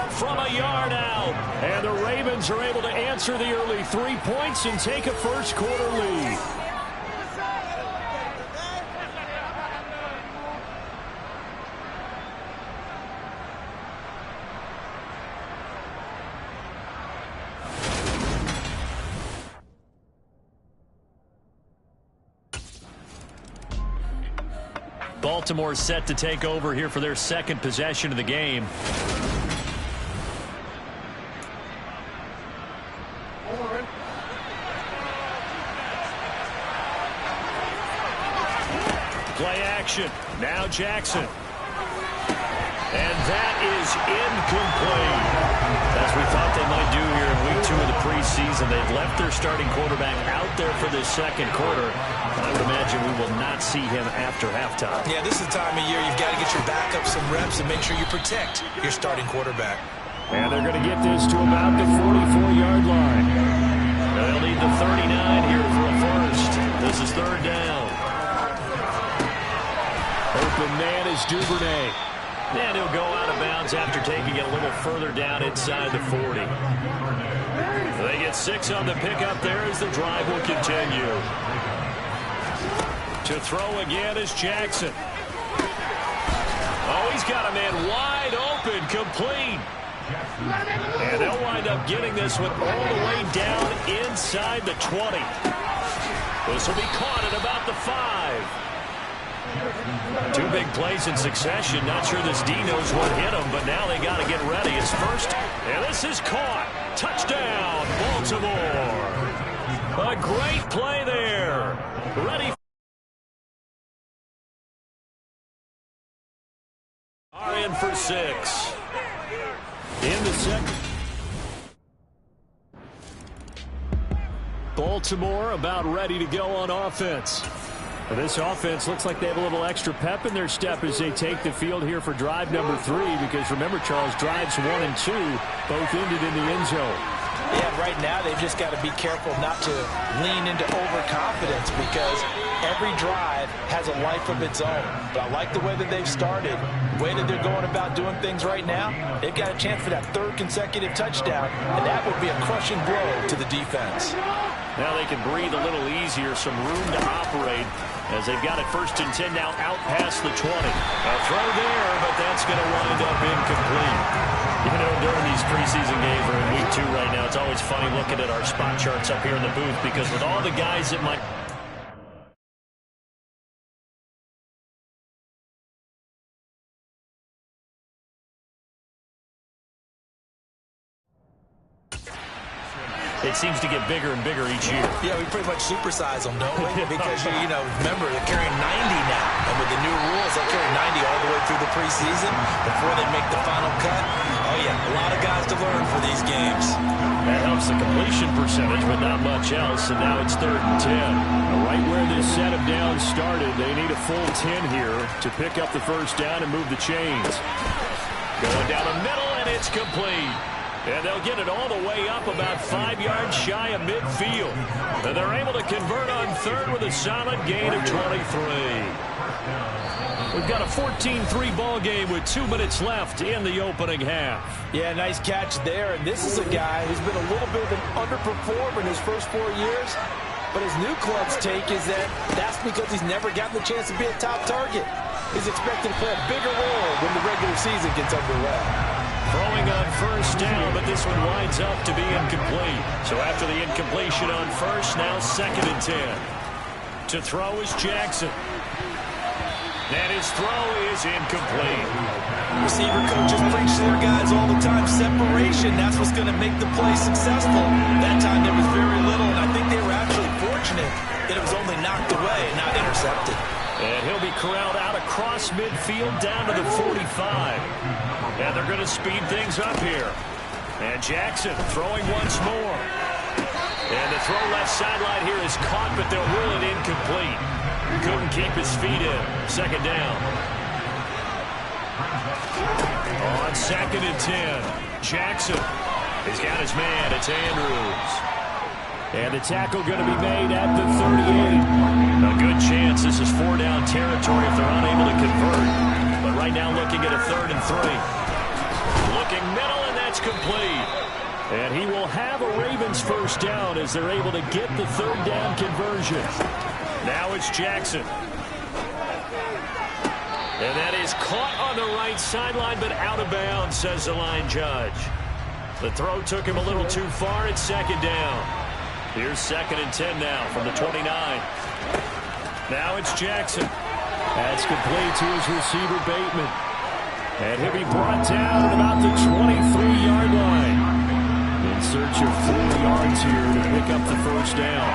From a yard out. And the Ravens are able to answer the early 3 points and take a first quarter lead. Baltimore set to take over here for their second possession of the game. Play action. Now Jackson. And that is incomplete. As we thought they might do here in week 2 of the preseason, they've left their starting quarterback out there for this second quarter. I would imagine we will not see him after halftime. Yeah, this is the time of year you've got to get your backup some reps and make sure you protect your starting quarterback. And they're going to get this to about the 44-yard line. They'll need the 39 here for a first. This is third down. Open man is Duvernay. And he'll go out of bounds after taking it a little further down inside the 40. They get 6 on the pickup there as the drive will continue. To throw again is Jackson. Oh, he's got a man wide open, complete. And they'll wind up getting this one all the way down inside the 20. This will be caught at about the 5. 2 big plays in succession. Not sure this D knows what hit him, but now they got to get ready. It's first, and this is caught. Touchdown, Baltimore. A great play there. Ready. Are in for 6. In the second. Baltimore about ready to go on offense. This offense looks like they have a little extra pep in their step as they take the field here for drive number 3, because remember, Charles, drives 1 and 2 both ended in the end zone. Yeah, right now they've just got to be careful not to lean into overconfidence, because every drive has a life of its own. But I like the way that they've started, the way that they're going about doing things right now. They've got a chance for that 3rd consecutive touchdown, and that would be a crushing blow to the defense. Now they can breathe a little easier, some room to operate as they've got it 1st and 10 now out past the 20. A throw there, but that's going to wind up incomplete. You know, during these preseason games or in week 2 right now, it's always funny looking at our spot charts up here in the booth, because with all the guys that might... It seems to get bigger and bigger each year. Yeah, we pretty much supersize them, don't we? Because, you know, remember, they're carrying 90 now. And with the new rules, they'll carry 90 all the way through the preseason before they make the final cut. Oh, yeah, a lot of guys to learn for these games. That helps the completion percentage, but not much else. And now it's 3rd and 10. Right where this set of downs started, they need a full 10 here to pick up the first down and move the chains. Going down the middle, and it's complete. And they'll get it all the way up about 5 yards shy of midfield. And they're able to convert on 3rd with a solid gain of 23. We've got a 14-3 ball game with 2 minutes left in the opening half. Yeah, nice catch there. And this is a guy who's been a little bit of an underperformer in his first 4 years. But his new club's take is that that's because he's never gotten the chance to be a top target. He's expected to play a bigger role when the regular season gets underway. Throwing on 1st down, but this one winds up to be incomplete. So after the incompletion on 1st, now 2nd and 10. To throw is Jackson. And his throw is incomplete. Receiver coaches preach to their guys all the time. Separation, that's what's going to make the play successful. That time there was very little, and I think they were actually fortunate that it was only knocked away, not intercepted. And he'll be corralled out across midfield down to the 45. And they're going to speed things up here. And Jackson throwing once more. And the throw left sideline here is caught, but they'll rule it incomplete. Couldn't keep his feet in. 2nd down. On 2nd and 10. Jackson. He's got his man. It's Andrews. And the tackle going to be made at the 38. A good chance 3rd and 3. Looking middle, and that's complete. And he will have a Ravens first down as they're able to get the 3rd down conversion. Now it's Jackson. And that is caught on the right sideline, but out of bounds, says the line judge. The throw took him a little too far. It's 2nd down. Here's 2nd and 10 now from the 29. Now it's Jackson. That's complete to his receiver, Bateman. And he'll be brought down at about the 23-yard line. In search of 4 yards here to pick up the first down.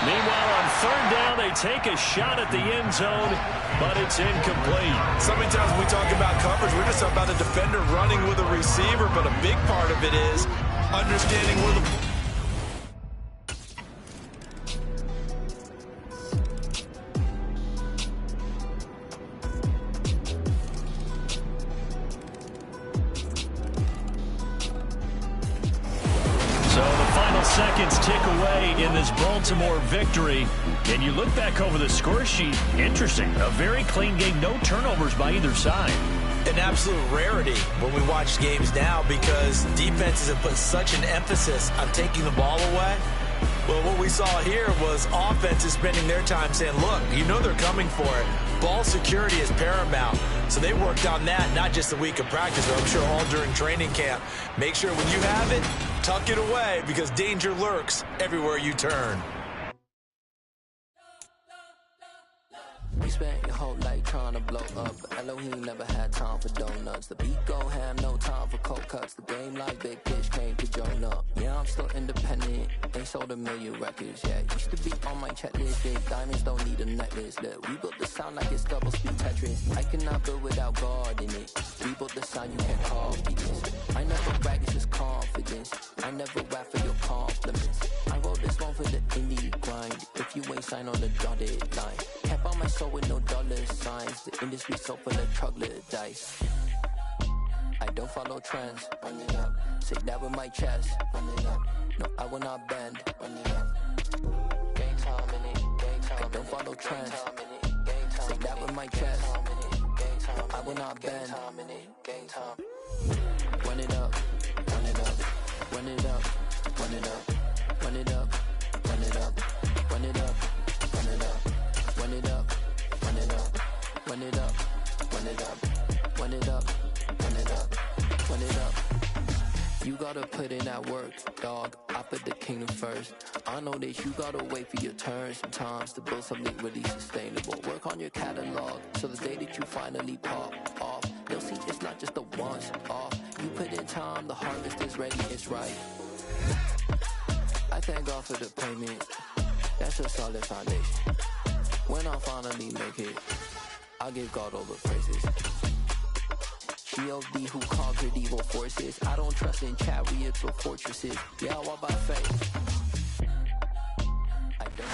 Meanwhile, on 3rd down, they take a shot at the end zone, but it's incomplete. So many times when we talk about coverage, we're just about a defender running with a receiver, but a big part of it is understanding where the... Seconds tick away in this Baltimore victory. And you look back over the score sheet, interesting. A very clean game, no turnovers by either side. An absolute rarity when we watch games now because defenses have put such an emphasis on taking the ball away. Well, what we saw here was offenses spending their time saying, look, you know they're coming for it. Ball security is paramount. So they worked on that not just a week of practice, but I'm sure all during training camp. Make sure when you have it, tuck it away because danger lurks everywhere you turn. We spent your whole life trying to blow up, but Elohim never had time for donuts. The beat go ham, no time for cold cuts. The game like Big Pitch came to join up. Yeah, I'm still independent, ain't sold a million records yet. Used to be on my checklist, big diamonds don't need a necklace. Look, we built the sound like it's double speed Tetris. I cannot build without God in it. We built the sound, you can't copy this. I never brag, it's just confidence. I never rap for your compliments. I wrote this one for the indie grind. If you ain't signed on the dotted line, can't buy my soul with no dollar signs. The industry so full of troglodytes. I don't follow trends. Run it up. Say that with my chest. Run it up. No, I will not bend. Run it up. Game time in it. Game time. I don't follow trends. Say that with my chest. No, I will not bend. Game time. Run it up. Run it up. Run it up. Run it up. Run it up. Run it up. Run it up. Run it up. Run it up. Run it up. Run it up. Run it up. Run it up. Run it up. Run it up. You gotta put in that work, dog. I put the kingdom first. I know that you gotta wait for your turn sometimes to build something really sustainable. Work on your catalog so the day that you finally pop off, they'll see it's not just a once off. You put in time, the harvest is ready, it's right. I thank God for the payment. That's a solid foundation. When I finally make it, I'll give God all the praises. G.O.D. who conquered evil forces. I don't trust in chariots or fortresses. Yeah, I walk by faith. I don't.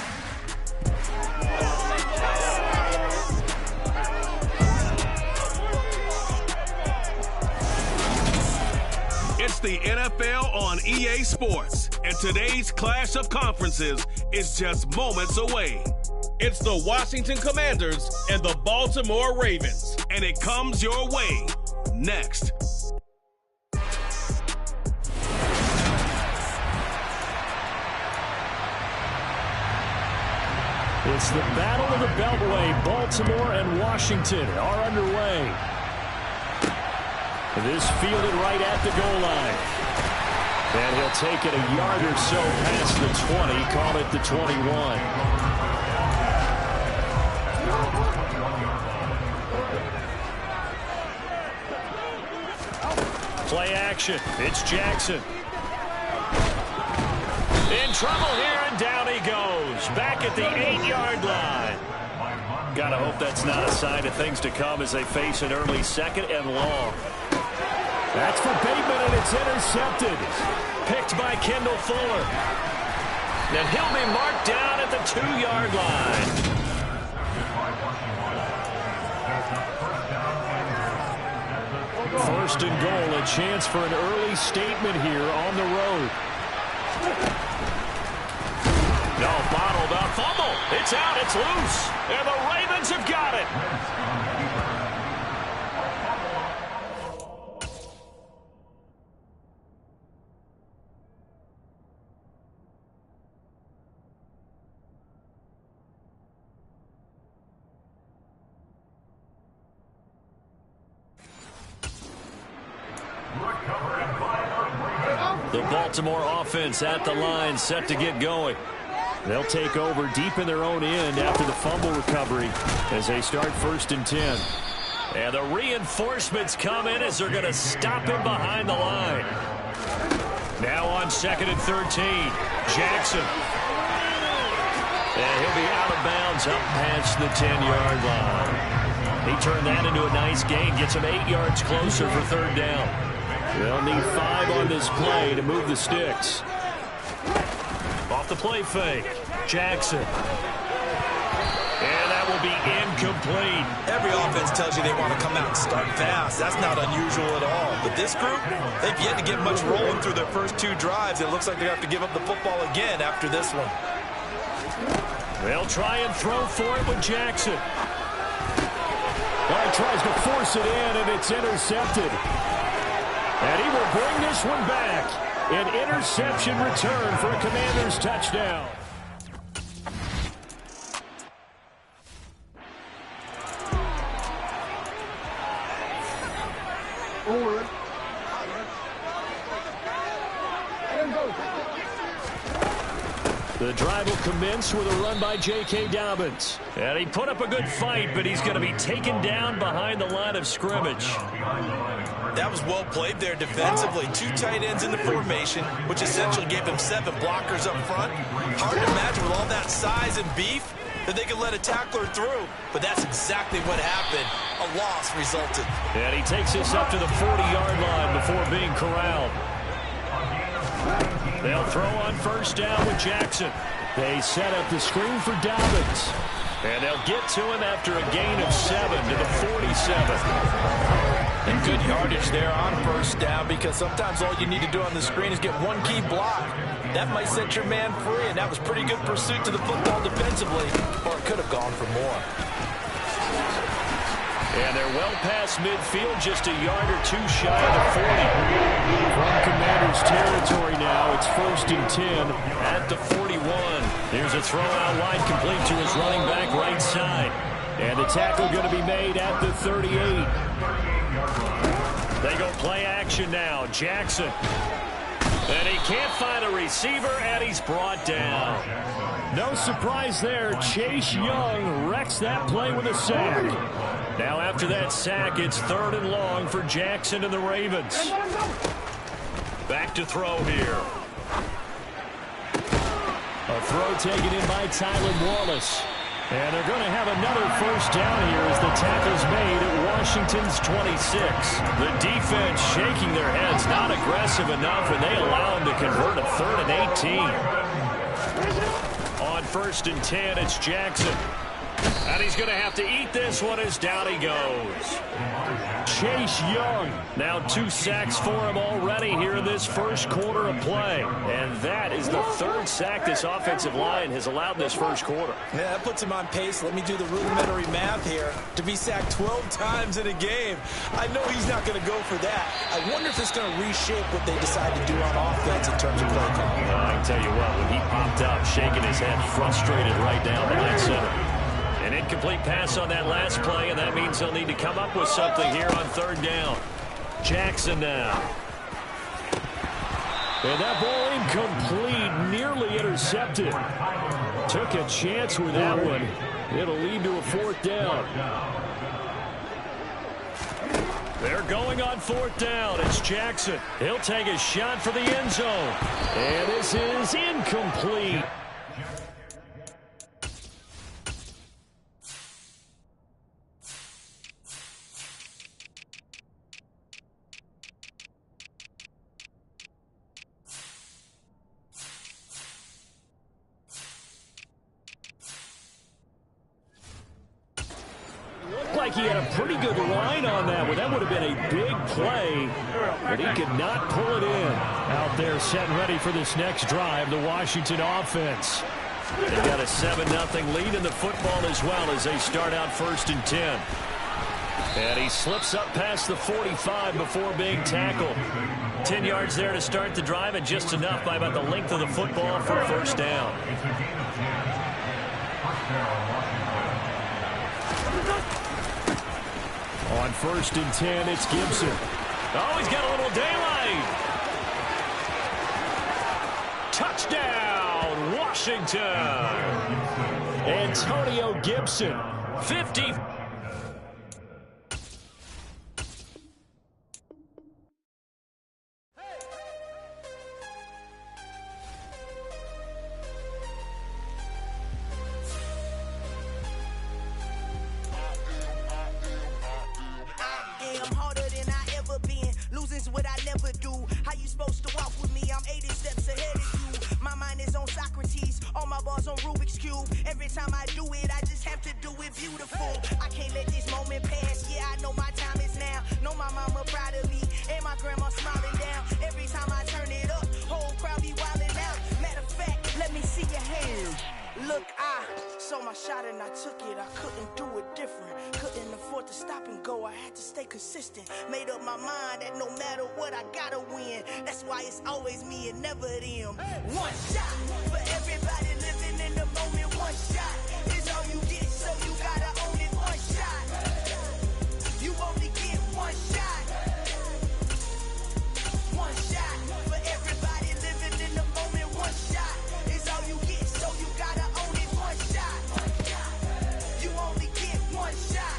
It's the NFL on EA Sports, and today's clash of conferences is just moments away. It's the Washington Commanders and the Baltimore Ravens, and it comes your way next. It's the Battle of the Beltway. Baltimore and Washington are underway. This fielded right at the goal line. And he'll take it a yard or so past the 20, call it the 21. Play action. It's Jackson. In trouble here, and down he goes. Back at the 8-yard line. Gotta hope that's not a sign of things to come as they face an early 2nd and long. That's for Bateman, and it's intercepted. Picked by Kendall Fuller. And he'll be marked down at the 2-yard line. First and goal, a chance for an early statement here on the road. No, bottled up, fumble. It's out, it's loose. And the Ravens have got it. The Baltimore offense at the line, set to get going. They'll take over deep in their own end after the fumble recovery as they start 1st and 10. And the reinforcements come in as they're going to stop him behind the line. Now on 2nd and 13, Jackson. And he'll be out of bounds up past the 10-yard line. He turned that into a nice gain, gets him 8 yards closer for 3rd down. They'll need 5 on this play to move the sticks. Off the play fake, Jackson. And that will be incomplete. Every offense tells you they want to come out and start fast. That's not unusual at all. But this group, they've yet to get much rolling through their first 2 drives. It looks like they have to give up the football again after this one. They'll try and throw for it with Jackson. He tries to force it in, and it's intercepted. And he will bring this one back. An interception return for a Commanders touchdown. The drive will commence with a run by J.K. Dobbins. And he put up a good fight, but he's going to be taken down behind the line of scrimmage. That was well played there defensively. 2 tight ends in the formation, which essentially gave him 7 blockers up front. Hard to imagine with all that size and beef that they could let a tackler through. But that's exactly what happened. A loss resulted. And he takes this up to the 40-yard line before being corralled. They'll throw on 1st down with Jackson. They set up the screen for Dobbins. And they'll get to him after a gain of 7 to the 47. And good yardage there on 1st down, because sometimes all you need to do on the screen is get 1 key block. That might set your man free, and that was pretty good pursuit to the football defensively, or it could have gone for more. And they're well past midfield, just a yard or 2 shy of the 40. From Commanders territory now, it's 1st and 10 at the 41. Here's a throw out wide, complete to his running back right side. And the tackle going to be made at the 38. They go play action now. Jackson. And he can't find a receiver, and he's brought down. No surprise there. Chase Young wrecks that play with a sack. Now after that sack, it's 3rd and long for Jackson and the Ravens. Back to throw here. A throw taken in by Tylan Wallace. And they're going to have another 1st down here as the tackle's made at Washington's 26. The defense shaking their heads, not aggressive enough, and they allow him to convert a 3rd and 18. On 1st and 10, it's Jackson. And he's going to have to eat this one as down he goes. Chase Young. Now 2 sacks for him already here in this 1st quarter of play. And that is the 3rd sack this offensive line has allowed this 1st quarter. Yeah, that puts him on pace. Let me do the rudimentary math here. To be sacked 12 times in a game. I know he's not going to go for that. I wonder if it's going to reshape what they decide to do on offense in terms of play calling. I can tell you what, when he popped up, shaking his head, frustrated right down behind center. An incomplete pass on that last play, and that means they'll need to come up with something here on 3rd down. Jackson now. And that ball incomplete, nearly intercepted. Took a chance with that one. It'll lead to a 4th down. They're going on 4th down. It's Jackson. He'll take a shot for the end zone. And this is incomplete. Like he had a pretty good line on that one. That would have been a big play, but he could not pull it in. Out there set and ready for this next drive, the Washington offense. They got a 7-0 lead in the football as well as they start out 1st and 10. And he slips up past the 45 before being tackled. 10 yards there to start the drive, and just enough by about the length of the football for a 1st down. On 1st and 10, it's Gibson. Oh, he's got a little daylight. Touchdown, Washington. Antonio Gibson, 50. What I never do. How you supposed to walk with me? I'm 80 steps ahead of you. My mind is on Socrates, all my balls on Rubik's Cube. Every time I do it, I just have to do it beautiful. I can't let this moment pass. Yeah, I know my time is now. Know my mama proud of me, and my grandma smiling down. Every time I turn it up, whole crowd be wildin' out. Matter of fact, let me see your hands. Look, I saw my shot and I took it. I couldn't do it different. Couldn't afford to stop and go. I had to stay consistent. Made up my mind that no matter what, I gotta win. That's why it's always me and never them. One shot for everybody living in the moment. One shot is all you get, so you gotta own it. One shot. You only get one shot. One shot for everybody living in the moment. One shot is all you get, so you gotta own it. One shot. You only get one shot.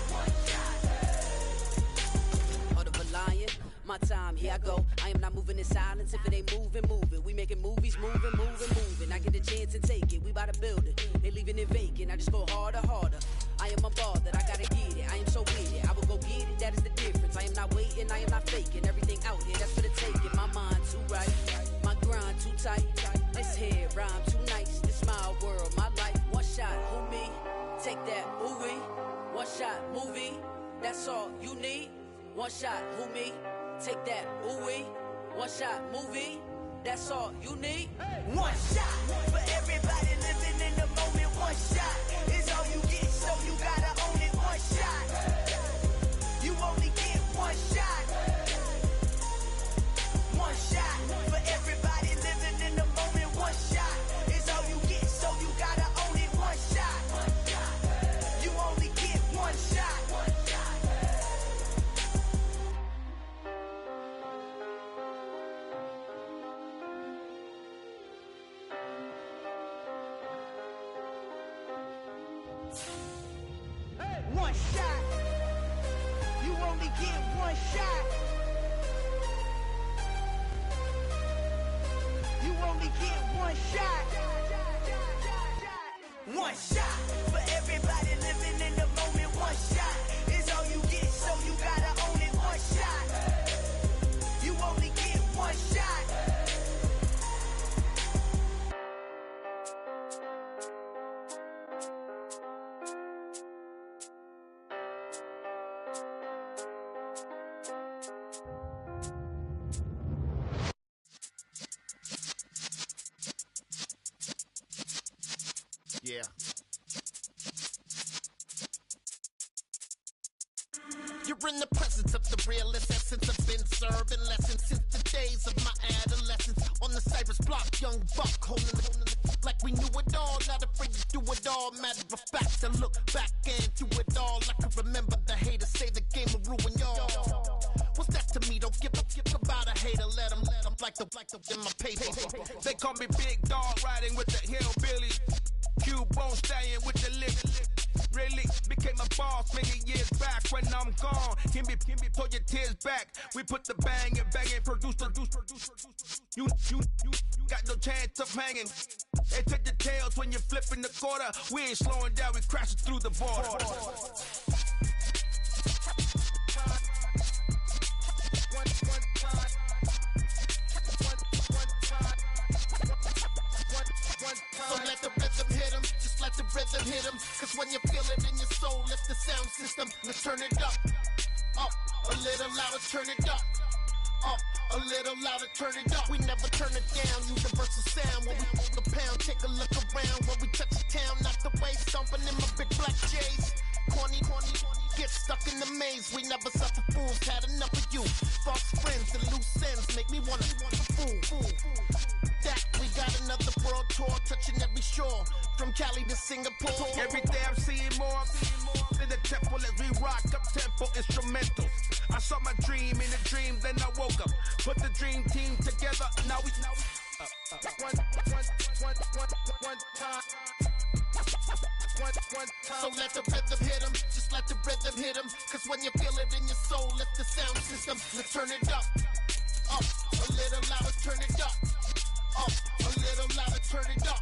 Heart of a lion, my time, here I go. I am not moving in silence. If it ain't moving, moving. We making movies, moving. I get a chance and take it. We bout to build it. They leaving it vacant. I just go harder. I am a ball that I gotta get it. I am so with it. I will go get it. That is the difference. I am not waiting. I am not faking. Everything out here, that's for the taking. My mind too right. My grind too tight. This head rhyme too nice. This my world, my life. One shot, who me? Take that, ooh wee. One shot, movie. That's all you need. One shot, who me? Take that, ooh wee. One shot, movie. That's all you need. One shot for everybody living in the moment. One shot is all you get, so you gotta own it. One shot. You only get one shot. One shot for everybody living in the moment. One shot is all you get, so you gotta own it. One shot. You only get one shot. One shot. You only get one shot. You only get one shot. One shot for everybody living in the moment. One shot is all you get, so you gotta own it. One shot. You only get one shot. Yeah. You're in the presence of the realest essence. I've been serving lessons since the days of my adolescence. On the Cypress block, young buck, holding like we knew it all. Not afraid to do it all. Matter of fact, I look back and do it all. I can remember the haters say the game will ruin y'all. What's that to me? Don't give about a hater. Let them like the in my paper. They call me Big Dog, riding with the hillbillies. Cubone stallion with the lick. Really became a boss many years back. When I'm gone, can be pull your tears back. We put the bang and produce. You got no chance of hanging. They take the tails when you're flipping the quarter. We ain't slowing down, we crashing through the border. So let the rhythm hit him, just let the rhythm hit him. Cause when you feel it in your soul, lift the sound system. Let's turn it up, a little louder, turn it up. A little louder, turn it up. We never turn it down, universal sound. When we hold the pound, take a look around. When we touch the town, not the way, stomping in my big black J's. Corny, get stuck in the maze. We never suffer fools, had enough of you. False friends and loose ends make me wanna fool. That we got another world tour, touching every shore, from Cali to Singapore. Every day I'm seeing more in the temple as we rock up tempo instrumentals. I saw my dream in a dream, then I woke up. Put the dream team together, now we So let the rhythm hit him, just let the rhythm hit him. Cause when you feel it in your soul, lift the sound system. Let's turn it up, a little louder, turn it up, a little louder, turn it up.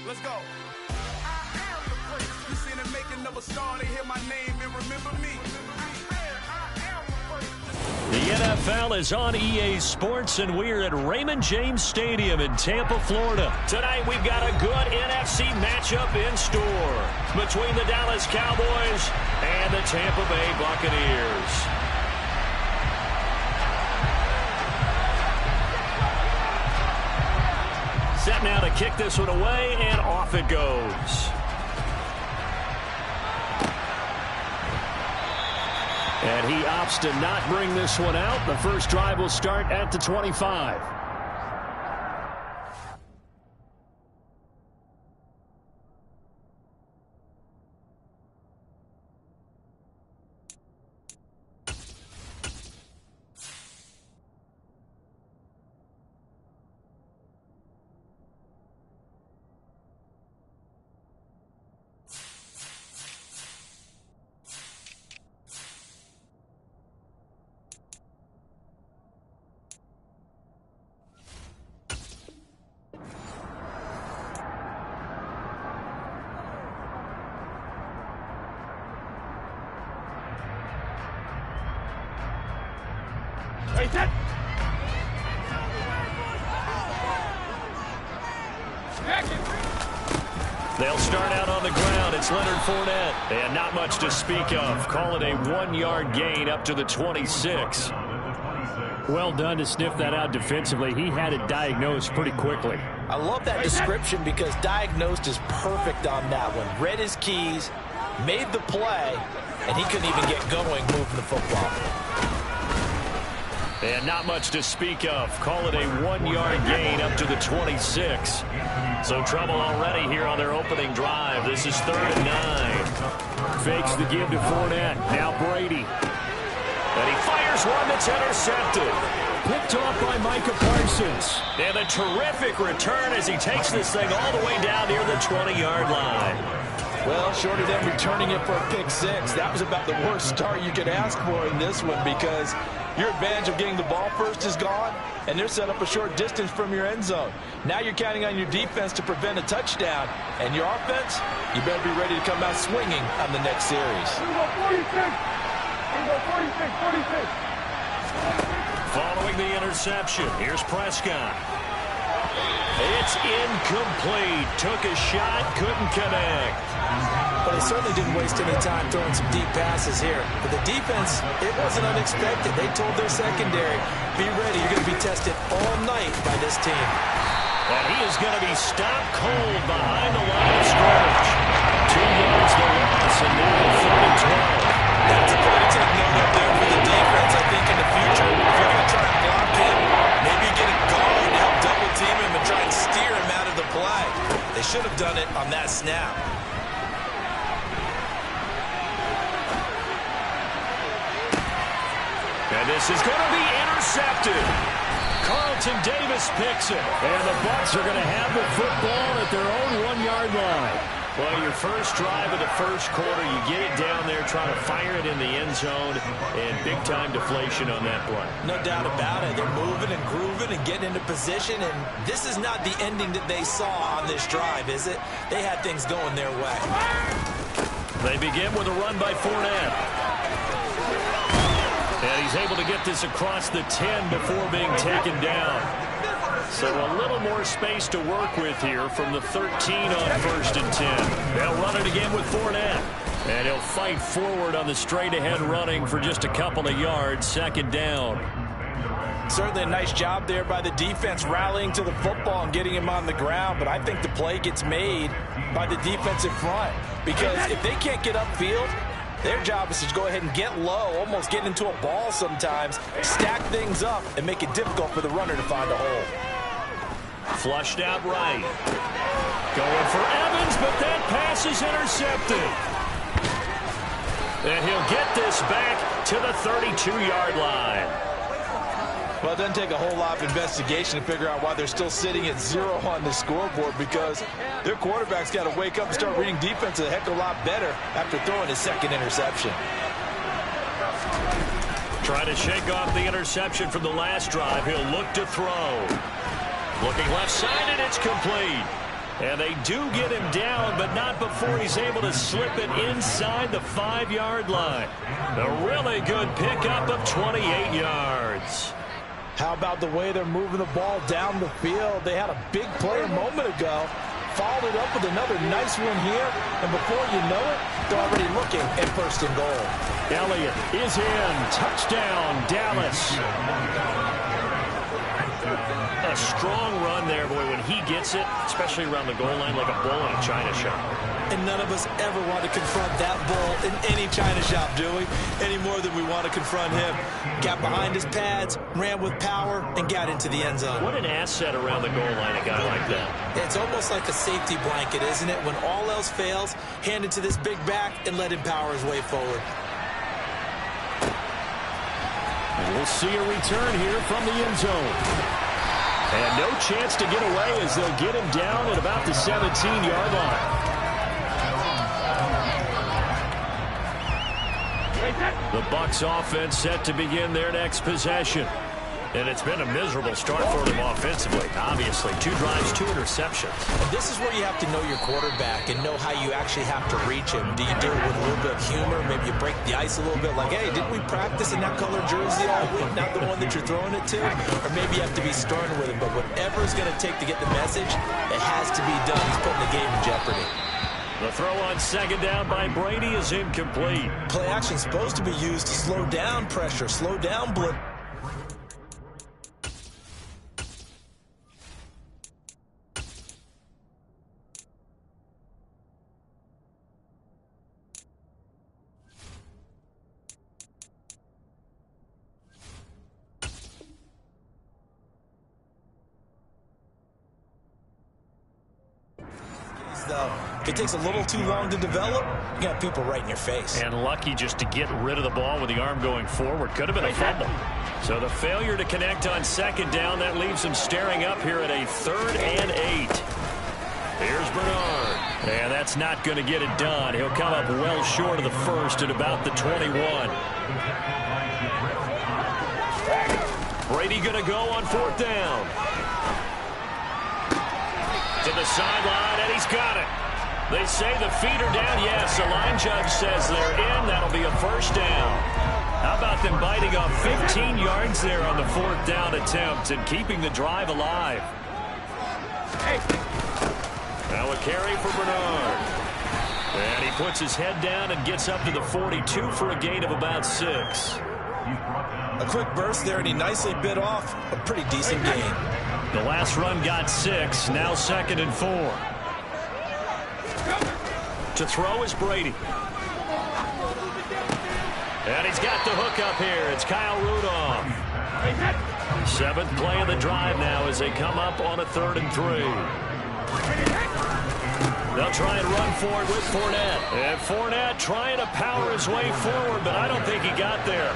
Let's go. You seen the making of a star, they hear my name and remember me. The NFL is on EA Sports, and we're at Raymond James Stadium in Tampa, Florida. Tonight, we've got a good NFC matchup in store between the Dallas Cowboys and the Tampa Bay Buccaneers. Set now to kick this one away, and off it goes. And he opts to not bring this one out. The first drive will start at the 25. They'll start out on the ground. It's Leonard Fournette. And not much to speak of. Call it a 1-yard gain up to the 26. Well done to sniff that out defensively. He had it diagnosed pretty quickly. I love that description because diagnosed is perfect on that one. Read his keys, made the play, and he couldn't even get going moving the football. And not much to speak of. Call it a 1-yard gain up to the 26. So trouble already here on their opening drive. This is 3rd and 9. Fakes the give to Fournette. Now Brady. And he fires one that's intercepted. Picked off by Micah Parsons. And a terrific return as he takes this thing all the way down near the 20-yard line. Well, short of them returning it for a pick six, that was about the worst start you could ask for in this one because your advantage of getting the ball first is gone, and they're set up a short distance from your end zone. Now you're counting on your defense to prevent a touchdown, and your offense, you better be ready to come out swinging on the next series. 46. Following the interception, here's Prescott. It's incomplete. Took a shot, couldn't connect. But he certainly didn't waste any time throwing some deep passes here. For the defense, it wasn't unexpected. They told their secondary, be ready. You're going to be tested all night by this team. And he is going to be stopped cold behind the line of scrimmage. 2 yards the loss, and now 3rd and 12. That's a point to take note of there for the defense, I think, in the future. If you're going to try and block him, maybe get a guard to help double team him and try and steer him out of the play. They should have done it on that snap. And this is going to be intercepted. Carlton Davis picks it. And the Bucs are going to have the football at their own 1-yard line. Well, your first drive of the first quarter, you get it down there, trying to fire it in the end zone, and big-time deflation on that play. No doubt about it. They're moving and grooving and getting into position, and this is not the ending that they saw on this drive, is it? They had things going their way. They begin with a run by Fournette. And he's able to get this across the 10 before being taken down. So a little more space to work with here from the 13 on 1st and 10. They'll run it again with Fournette. And he'll fight forward on the straight-ahead running for just a couple of yards. 2nd down. Certainly a nice job there by the defense rallying to the football and getting him on the ground. But I think the play gets made by the defensive front. Because if they can't get upfield, their job is to go ahead and get low, almost get into a ball sometimes, stack things up, and make it difficult for the runner to find a hole. Flushed out right. Going for Evans, but that pass is intercepted. And he'll get this back to the 32-yard line. Well, it doesn't take a whole lot of investigation to figure out why they're still sitting at 0 on the scoreboard, because their quarterback's got to wake up and start reading defense a heck of a lot better after throwing his 2nd interception. Trying to shake off the interception from the last drive. He'll look to throw. Looking left side, and it's complete. And they do get him down, but not before he's able to slip it inside the 5-yard line. A really good pickup of 28 yards. How about the way they're moving the ball down the field? They had a big play a moment ago. Followed it up with another nice one here. And before you know it, they're already looking at 1st and goal. Elliott is in. Touchdown, Dallas. A strong run there, boy, when he gets it, especially around the goal line, like a bull in a china shop. And none of us ever want to confront that bull in any china shop, do we? Any more than we want to confront him. Got behind his pads, ran with power, and got into the end zone. What an asset around the goal line, a guy like that. It's almost like a safety blanket, isn't it? When all else fails, hand it to this big back and let him power his way forward. And we'll see a return here from the end zone. And no chance to get away as they'll get him down at about the 17-yard line. The Bucs offense set to begin their next possession. And it's been a miserable start for them offensively, obviously. 2 drives, 2 interceptions. And this is where you have to know your quarterback and know how you actually have to reach him. Do you do it with a little bit of humor? Maybe you break the ice a little bit, like, hey, didn't we practice in that color jersey all week, not the one that you're throwing it to? Or maybe you have to be stern with him. But whatever it's going to take to get the message, it has to be done. He's putting the game in jeopardy. The throw on 2nd down by Brady is incomplete. Play action is supposed to be used to slow down pressure, slow down blitz. If it takes a little too long to develop, you got people right in your face. And lucky just to get rid of the ball with the arm going forward. Could have been a fumble. So the failure to connect on 2nd down, that leaves him staring up here at a 3rd and 8. Here's Bernard. And that's not going to get it done. He'll come up well short of the 1st at about the 21. Brady going to go on 4th down. To the sideline, and he's got it. They say the feet are down. Yes, the line judge says they're in. That'll be a 1st down. How about them biting off 15 yards there on the 4th down attempt and keeping the drive alive? Now a carry for Bernard. And he puts his head down and gets up to the 42 for a gain of about 6. A quick burst there, and he nicely bit off a pretty decent gain. The last run got 6, now 2nd and 4. To throw is Brady. And he's got the hook up here. It's Kyle Rudolph. 7th play of the drive now as they come up on a 3rd and 3. They'll try and run forward with Fournette. And Fournette trying to power his way forward, but I don't think he got there.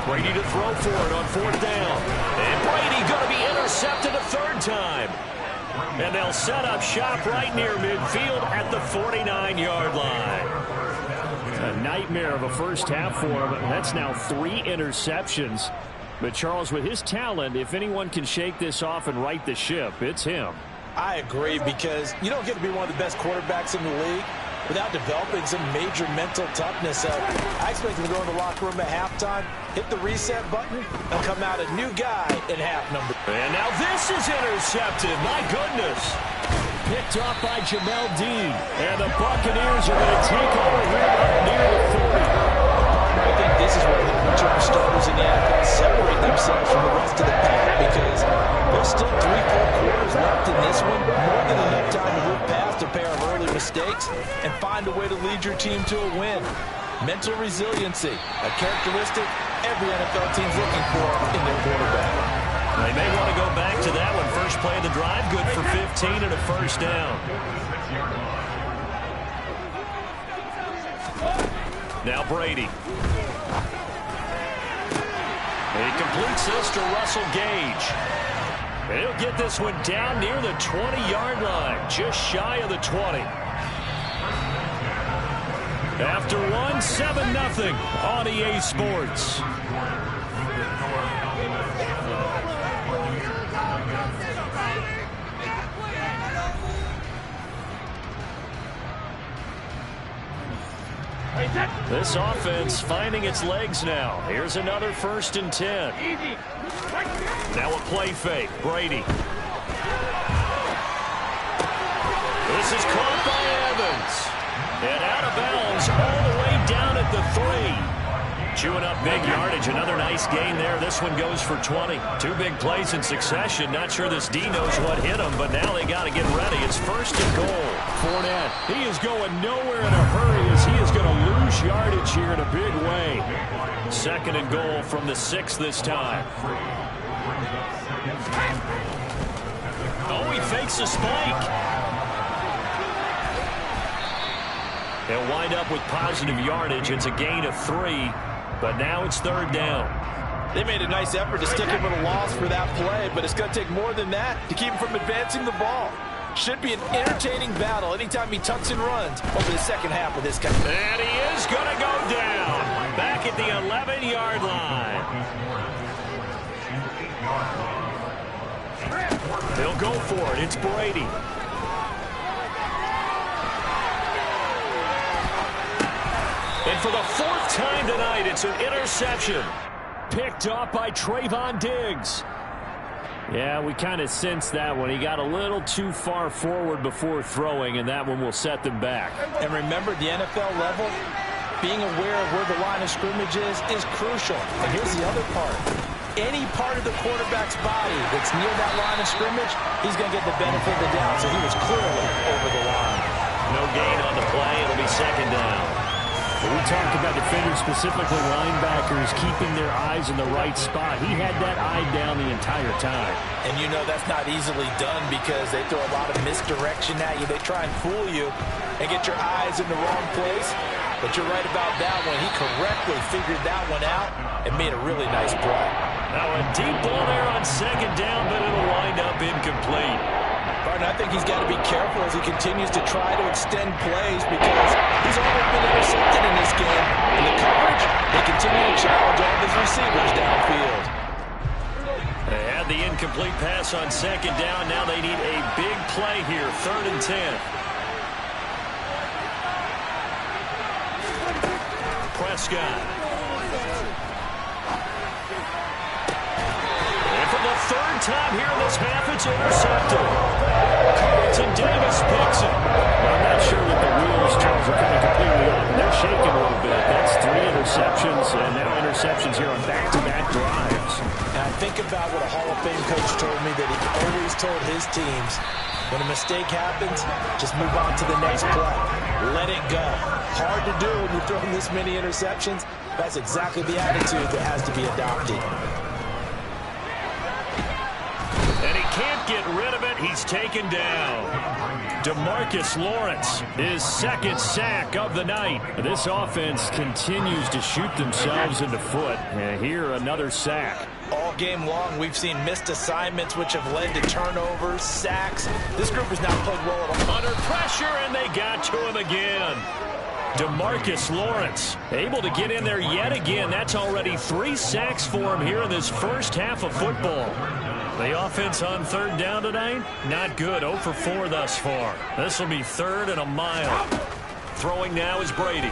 Brady to throw for it on 4th down. And Brady going to be intercepted a 3rd time. And they'll set up shop right near midfield at the 49-yard line. A nightmare of a first half for him. That's now 3 interceptions. But Charles, with his talent, if anyone can shake this off and right the ship, it's him. I agree, because you don't get to be one of the best quarterbacks in the league without developing some major mental toughness. So I expect him to go in the locker room at halftime, hit the reset button, and come out a new guy in half number. And now this is intercepted. My goodness. Picked off by Jamel Dean. And the Buccaneers are going to take over here up near the 40. I think this is where long-term starters in the NFL separate themselves from the rest of the pack, because there's still 3-4 quarters left in this one. More than enough time to move past a pair of early mistakes and find a way to lead your team to a win. Mental resiliency, a characteristic every NFL team's looking for in their quarterback. They may want to go back to that one. First play of the drive, good for 15 and a first down. Now Brady. He completes this to Russell Gage. And he'll get this one down near the 20-yard line, just shy of the 20. After one, 7-0 on EA Sports. This offense finding its legs now. Here's another 1st and 10. Now a play fake. Brady. This is caught by Evans. And out of bounds all the way down at the 3. Chewing up big yardage. Another nice gain there. This one goes for 20. 2 big plays in succession. Not sure this D knows what hit him, but now they got to get ready. It's 1st and goal. Fournette, he is going nowhere in a hurry as he is going to lose yardage here in a big way. 2nd and goal from the 6 this time. Oh, he fakes a spike. He'll wind up with positive yardage. It's a gain of 3. But now it's 3rd down. They made a nice effort to stick him with a loss for that play, but it's going to take more than that to keep him from advancing the ball. Should be an entertaining battle anytime he tucks and runs over the second half of this game. And he is going to go down. Back at the 11-yard line. They'll go for it. It's Brady. And for the 4th time tonight, it's an interception. Picked off by Trayvon Diggs. Yeah, we kind of sensed that one. He got a little too far forward before throwing, and that one will set them back. And remember, the NFL level, being aware of where the line of scrimmage is crucial. And here's the other part. Any part of the quarterback's body that's near that line of scrimmage, he's going to get the benefit of the doubt. So he was clearly over the line. No gain on the play. It'll be 2nd down. We talked about defenders, specifically linebackers, keeping their eyes in the right spot. He had that eye down the entire time. And you know that's not easily done because they throw a lot of misdirection at you. They try and fool you and get your eyes in the wrong place. But you're right about that one. He correctly figured that one out and made a really nice play. Now a deep ball there on 2nd down, but it'll wind up incomplete. Barton, I think he's got to be careful as he continues to try to extend plays because he's already been intercepted in this game. In the coverage, they continue to challenge all of his receivers downfield. They had the incomplete pass on 2nd down. Now they need a big play here, 3rd and 10. Prescott. And for the 3rd time here in this half, it's intercepted. Carlton Davis picks it. I'm not sure that the wheels, Charles, are coming completely off. They're shaking a little bit. That's 3 interceptions, and now interceptions here on back-to-back drives. And I think about what a Hall of Fame coach told me that he always told his teams, when a mistake happens, just move on to the next play. Let it go. Hard to do when you're throwing this many interceptions. That's exactly the attitude that has to be adopted. And he can't get rid of it. He's taken down. DeMarcus Lawrence, his 2nd sack of the night. This offense continues to shoot themselves in the foot. And here, another sack. All game long, we've seen missed assignments, which have led to turnovers, sacks. This group has not played well at all. Under pressure, and they got to him again. DeMarcus Lawrence able to get in there yet again. That's already 3 sacks for him here in this first half of football. The offense on 3rd down tonight, not good. 0 for 4 thus far. This will be 3rd and a mile. Throwing now is Brady.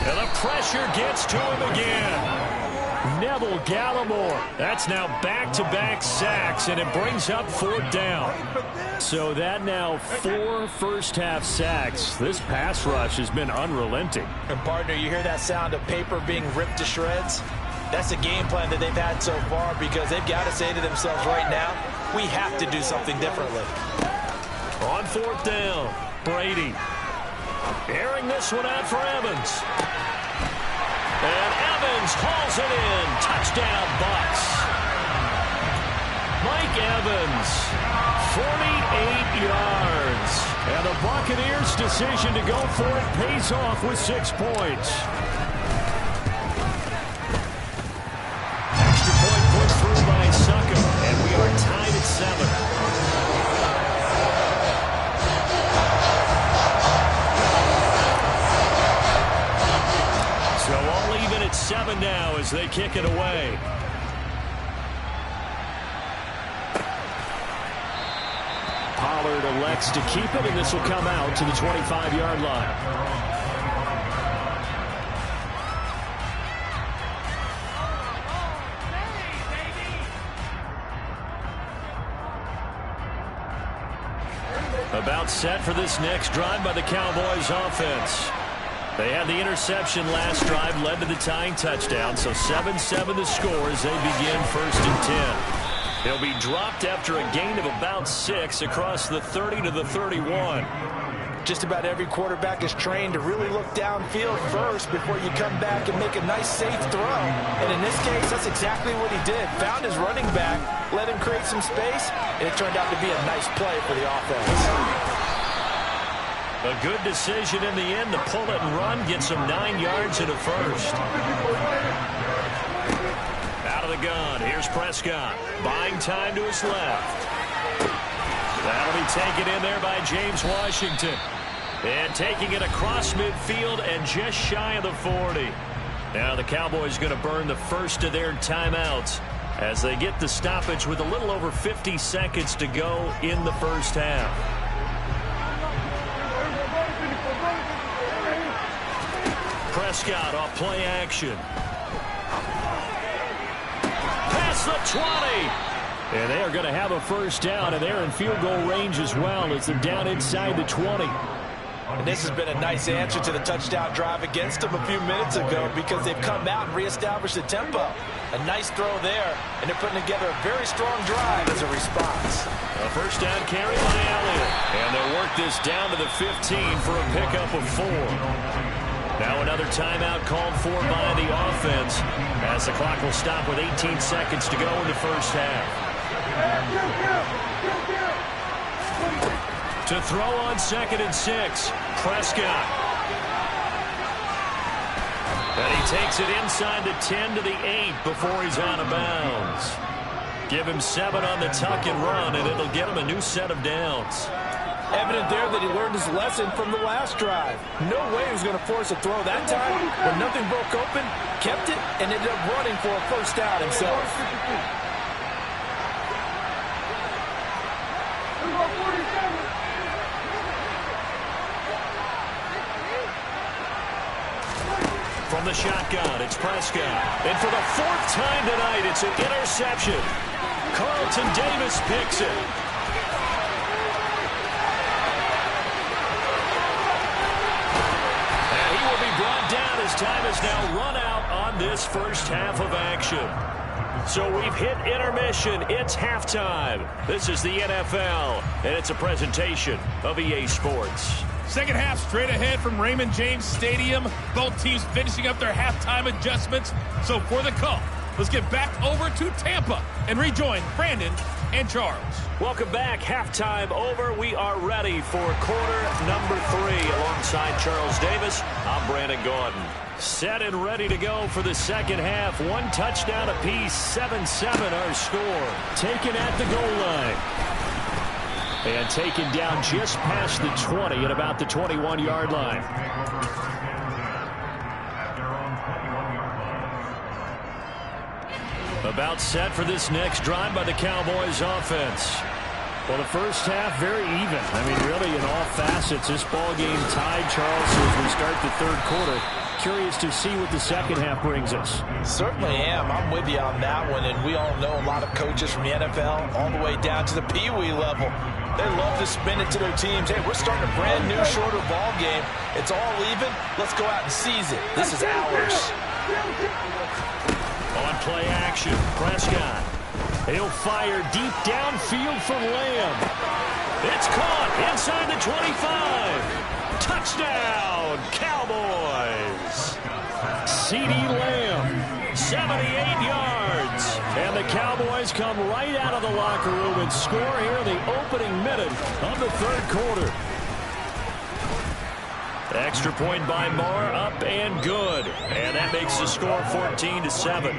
And the pressure gets to him again. Neville Gallimore. That's now back-to-back sacks, and it brings up 4th down. So that now 4 first-half sacks. This pass rush has been unrelenting. And, partner, you hear that sound of paper being ripped to shreds? That's the game plan that they've had so far because they've got to say to themselves right now, we have to do something differently. On 4th down, Brady. Airing this one out for Evans. And Evans hauls it in. Touchdown, Bucs. Mike Evans, 48 yards. And the Buccaneers' decision to go for it pays off with 6 points. Extra point put through by Succa. And we are tied at 7. So all even at 7 now as they kick it away. Pollard elects to keep it, and this will come out to the 25-yard line. About set for this next drive by the Cowboys offense. They had the interception last drive, led to the tying touchdown, so 7-7 the score as they begin 1st and 10. They'll be dropped after a gain of about 6 across the 30 to the 31. Just about every quarterback is trained to really look downfield first before you come back and make a nice, safe throw. And in this case, that's exactly what he did. Found his running back, let him create some space, and it turned out to be a nice play for the offense. A good decision in the end to pull it and run, get some 9 yards in a first. Out of the gun, here's Prescott. Buying time to his left. That'll be taken in there by James Washington. And taking it across midfield and just shy of the 40. Now the Cowboys going to burn the first of their timeouts as they get the stoppage with a little over 50 seconds to go in the first half. Prescott off play action. Past the 20. And they are going to have a first down, and they're in field goal range as well as they're down inside the 20. And this has been a nice answer to the touchdown drive against them a few minutes ago because they've come out and reestablished the tempo. A nice throw there, and they're putting together a very strong drive as a response. A first down carry by Elliott. And they'll work this down to the 15 for a pickup of 4. Now another timeout called for by the offense as the clock will stop with 18 seconds to go in the first half. To throw on 2nd and 6, Prescott. And he takes it inside the 10 to the 8 before he's out of bounds. Give him 7 on the tuck and run, and it'll get him a new set of downs. Evident there that he learned his lesson from the last drive. No way he was going to force a throw that time. When nothing broke open, kept it, and ended up running for a first down himself. From the shotgun, it's Prescott. And for the 4th time tonight, it's an interception. Carlton Davis picks it. His time is now run out on this first half of action. So we've hit intermission. It's halftime. This is the NFL, and it's a presentation of EA Sports. Second half straight ahead from Raymond James Stadium. Both teams finishing up their halftime adjustments. So for the call, let's get back over to Tampa and rejoin Brandon and Charles. Welcome back. Halftime over. We are ready for quarter number 3 alongside Charles Davis. I'm Brandon Gordon. Set and ready to go for the second half. 1 touchdown apiece. 7-7 our score. Taken at the goal line. And taken down just past the 20 at about the 21-yard line. About set for this next drive by the Cowboys offense. Well, the first half, very even. I mean, really, in all facets, this ball game tied, Charles, as we start the third quarter. Curious to see what the second half brings us. Certainly am. I'm with you on that one, and we all know a lot of coaches from the NFL all the way down to the Pee Wee level. They love to spin it to their teams. Hey, we're starting a brand new, shorter ball game. It's all even. Let's go out and seize it. This is ours. On play action, Prescott. He'll fire deep downfield for Lamb. It's caught inside the 25. Touchdown, Cowboys. CeeDee Lamb, 78 yards. And the Cowboys come right out of the locker room and score here in the opening minute of the third quarter. Extra point by Moore, up and good. And that makes the score 14-7.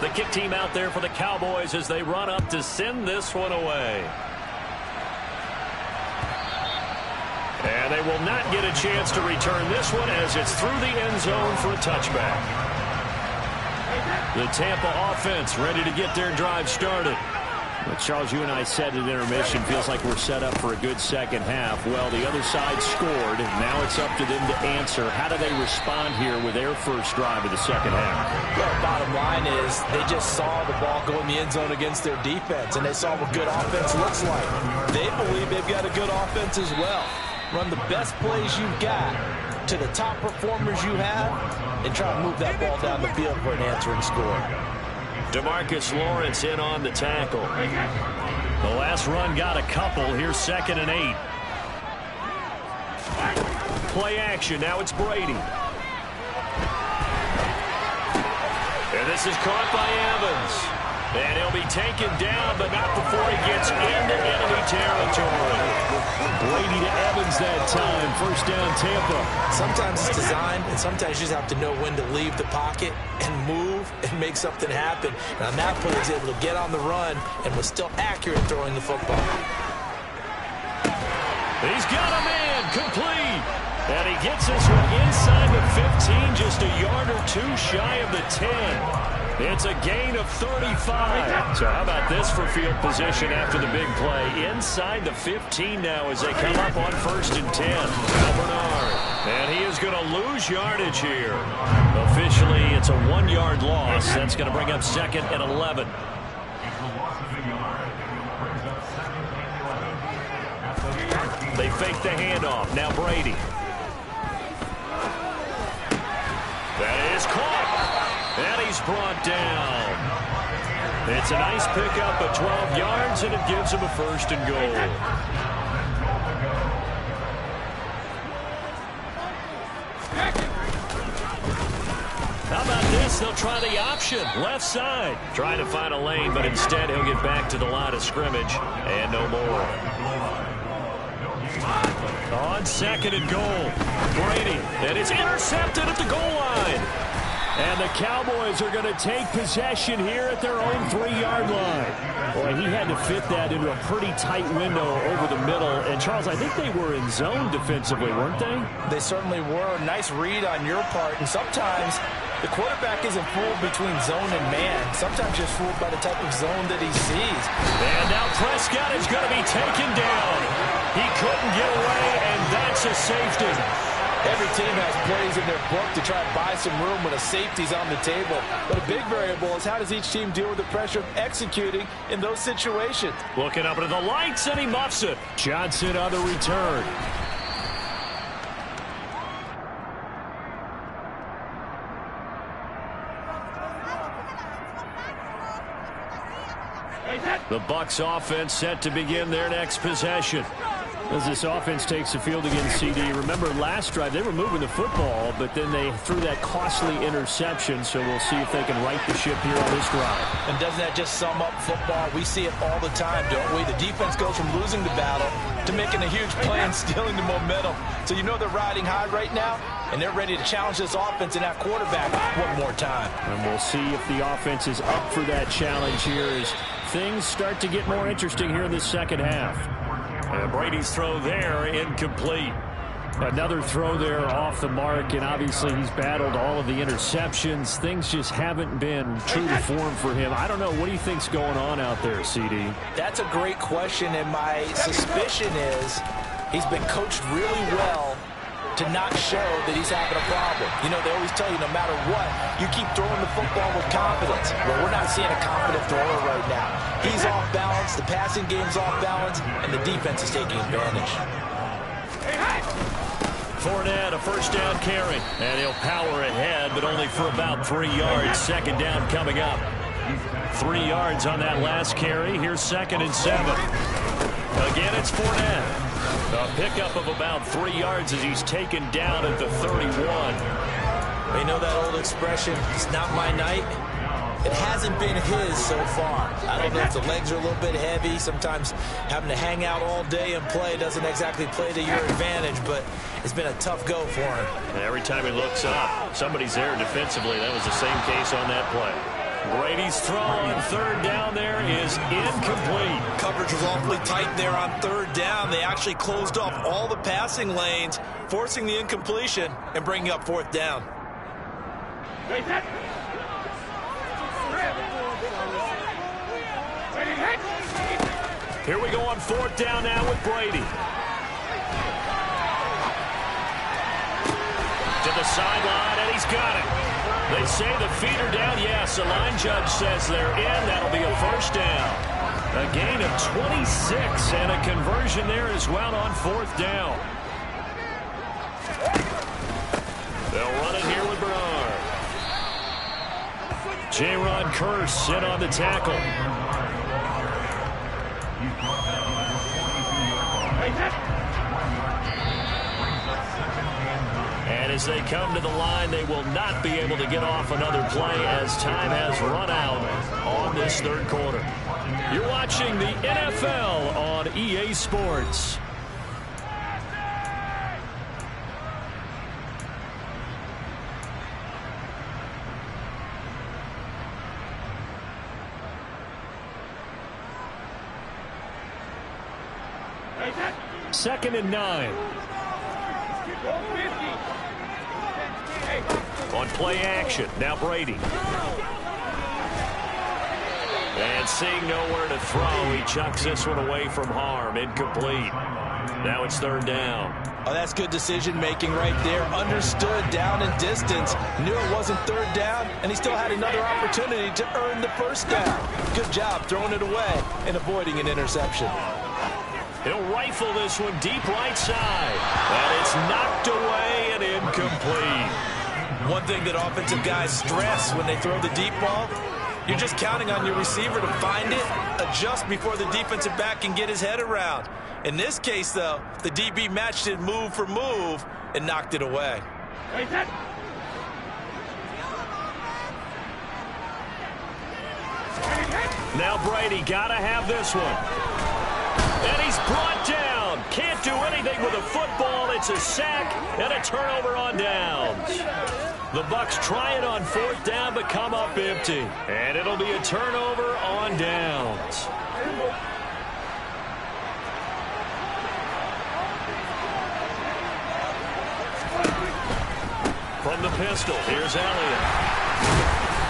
The kick team out there for the Cowboys as they run up to send this one away. And they will not get a chance to return this one as it's through the end zone for a touchback. The Tampa offense ready to get their drive started. Well, Charles, you and I said at intermission, feels like we're set up for a good second half. Well, the other side scored. Now it's up to them to answer. How do they respond here with their first drive of the second half? Well, bottom line is they just saw the ball go in the end zone against their defense, and they saw what good offense looks like. They believe they've got a good offense as well. Run the best plays you've got to the top performers you have and try to move that ball down the field for an answering score. DeMarcus Lawrence in on the tackle. The last run got a couple. Here's 2nd and 8. Play action. Now it's Brady. And this is caught by Evans. And he'll be taken down, but not before he gets into enemy territory. Brady to Evans that time. First down, Tampa. Sometimes it's designed, and sometimes you just have to know when to leave the pocket and move and make something happen. And on that play, he was able to get on the run and was still accurate throwing the football. He's got a man, complete. And he gets this one inside the 15, just a yard or two shy of the 10. It's a gain of 35. So how about this for field position after the big play? Inside the 15 now as they come up on 1st and 10. Al Bernard. And he is going to lose yardage here. Officially, it's a 1-yard loss. That's going to bring up 2nd and 11. They fake the handoff. Now Brady. That is caught. And he's brought down. It's a nice pickup of 12 yards, and it gives him a 1st and goal. How about this? They'll try the option. Left side. Trying to find a lane, but instead he'll get back to the line of scrimmage. And no more. On 2nd and goal. Brady. And it's intercepted at the goal line. And the Cowboys are going to take possession here at their own 3-yard line. Boy, he had to fit that into a pretty tight window over the middle. And, Charles, I think they were in zone defensively, weren't they? They certainly were. Nice read on your part. And sometimes the quarterback isn't fooled between zone and man. Sometimes just fooled by the type of zone that he sees. And now Prescott is going to be taken down. He couldn't get away, and that's a safety. Every team has plays in their book to try and buy some room when a safety's on the table. But a big variable is how does each team deal with the pressure of executing in those situations. Looking up into the lights, and he muffs it. Johnson on the return. The Bucs offense set to begin their next possession. As this offense takes the field against CD. Remember last drive they were moving the football, but then they threw that costly interception, so we'll see if they can right the ship here on this drive. And doesn't that just sum up football? We see it all the time, don't we? The defense goes from losing the battle to making a huge play and stealing the momentum. So you know they're riding high right now, and they're ready to challenge this offense and that quarterback one more time. And we'll see if the offense is up for that challenge here as things start to get more interesting here in the second half. And Brady's throw there incomplete. Another throw there off the mark, and obviously he's battled all of the interceptions. Things just haven't been true to form for him. I don't know. What do you think's going on out there, CD? That's a great question, and my suspicion is he's been coached really well to not show that he's having a problem. You know, they always tell you no matter what, you keep throwing the football with confidence. Well, we're not seeing a confident thrower right now. He's off balance, the passing game's off balance, and the defense is taking advantage. Fournette, a first down carry, and he'll power ahead, but only for about 3 yards. Second down coming up. 3 yards on that last carry. Here's 2nd and 7. Again, it's Fournette. A pickup of about 3 yards as he's taken down at the 31. You know that old expression, it's not my night? It hasn't been his so far. I don't know if the legs are a little bit heavy. Sometimes having to hang out all day and play doesn't exactly play to your advantage, but it's been a tough go for him. And every time he looks up, somebody's there defensively. That was the same case on that play. Brady's throw on 3rd down there is incomplete. Coverage was awfully tight there on 3rd down. They actually closed off all the passing lanes, forcing the incompletion and bringing up 4th down. Here we go on 4th down now with Brady. To the sideline, and he's got it. They say the feet are down. Yes, the line judge says they're in. That'll be a first down. A gain of 26 and a conversion there as well on 4th down. They'll run it here with Bernard. J-Ron Kearse in on the tackle. And as they come to the line, they will not be able to get off another play as time has run out on this 3rd quarter. You're watching the NFL on EA Sports. Second and 9. On play action, now Brady. And seeing nowhere to throw, he chucks this one away from harm. Incomplete. Now it's 3rd down. Oh, that's good decision-making right there. Understood down and distance. Knew it wasn't 3rd down, and he still had another opportunity to earn the 1st down. Good job throwing it away and avoiding an interception. He'll rifle this one deep right side. And it's knocked away and incomplete. One thing that offensive guys stress when they throw the deep ball, you're just counting on your receiver to find it, adjust before the defensive back can get his head around. In this case, though, the DB matched it move for move and knocked it away. Now Brady gotta have this one. And he's brought down. Can't do anything with a football. It's a sack and a turnover on downs. The Bucs try it on 4th down but come up empty. And it'll be a turnover on downs. From the pistol, here's Elliott.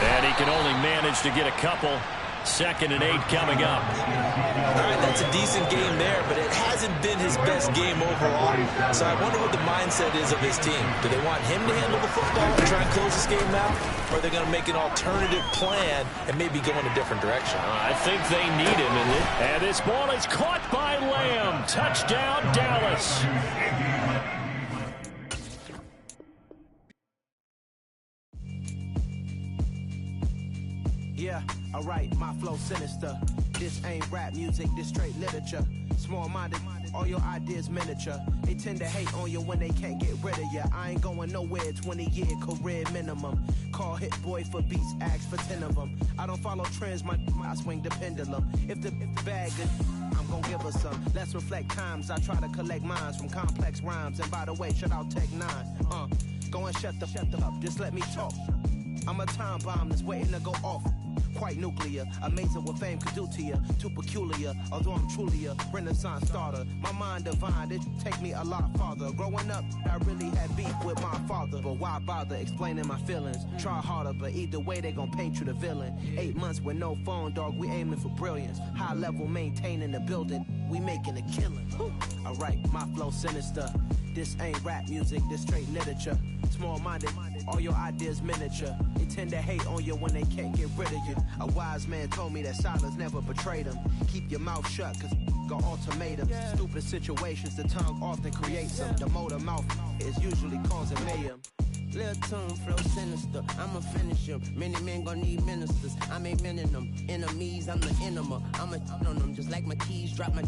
And he can only manage to get a couple. 2nd and 8 coming up. All right, that's a decent game there, but it hasn't been his best game overall. So I wonder what the mindset is of his team. Do they want him to handle the football and try and close this game out? Or are they going to make an alternative plan and maybe go in a different direction? I think they need him in it. And this ball is caught by Lamb. Touchdown, Dallas. Yeah, alright, my flow sinister. This ain't rap music, this straight literature. Small-minded, all your ideas miniature. They tend to hate on you when they can't get rid of you. I ain't going nowhere, 20-year career minimum. Call Hit Boy for beats, ask for 10 of them. I don't follow trends, I swing the pendulum. If the bag good, I'm gonna give her some. Let's reflect times, I try to collect minds from complex rhymes. And by the way, shout out Tech 9. Go and shut the up, just let me talk. I'm a time bomb that's waiting to go off. quite nuclear. Amazing what fame could do to you. Too peculiar, although I'm truly a Renaissance starter. My mind divine, it take me a lot farther. Growing up, I really had beef with my father. But why bother explaining my feelings? Try harder, but either way they gon' paint you the villain. 8 months with no phone, dog, we aiming for brilliance. High level maintaining the building, we making a killing. Alright, my flow sinister. This ain't rap music, this straight literature. Small-minded, all your ideas miniature. They tend to hate on you when they can't get rid of you. A wise man told me that silence never betrayed him. Keep your mouth shut, cause got ultimatums. Stupid situations, the tongue often creates them. The motor mouth is usually causing mayhem. Lil' tune, flow sinister, I'ma finish him. Many men gon' need ministers, I'm aiming them. Enemies, I'm the enema, I'ma on them. Just like my keys, drop my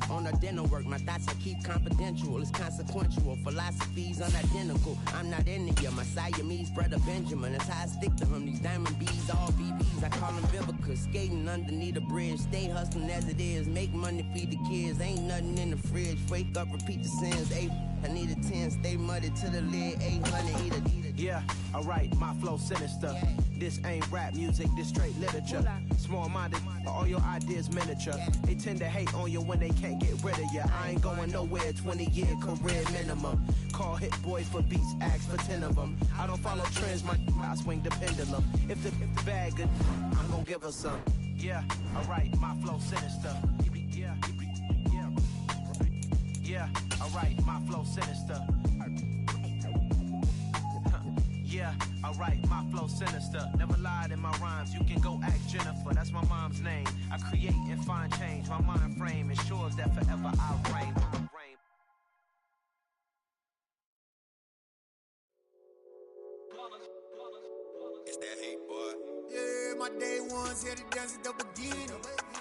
on the dental work. My thoughts I keep confidential, it's consequential. Philosophies unidentical, I'm not into you. My Siamese brother Benjamin, that's how I stick to him. These diamond bees, all BBs, I call them Vivica. Skating underneath a bridge, stay hustling as it is. Make money, feed the kids, ain't nothing in the fridge. Wake up, repeat the sins, I need a 10, stay muddy to the lid, 800, eat a. Yeah, alright, my flow sinister. This ain't rap music, this straight literature. Small-minded, all your ideas miniature. They tend to hate on you when they can't get rid of you. I ain't going nowhere, 20-year career minimum. Call Hit Boy for beats, ask for 10 of them. I don't follow trends, I swing the pendulum. If the bag good, I'm gonna give her some. Yeah, alright, my flow sinister. Yeah, alright, my flow sinister. Yeah, alright, my flow sinister. Never lied in my rhymes, you can go ask Jennifer. That's my mom's name. I create and find change. My mind frame ensures that forever I'll reign. It's that hate, boy. Yeah, my day ones here to dance at the beginning.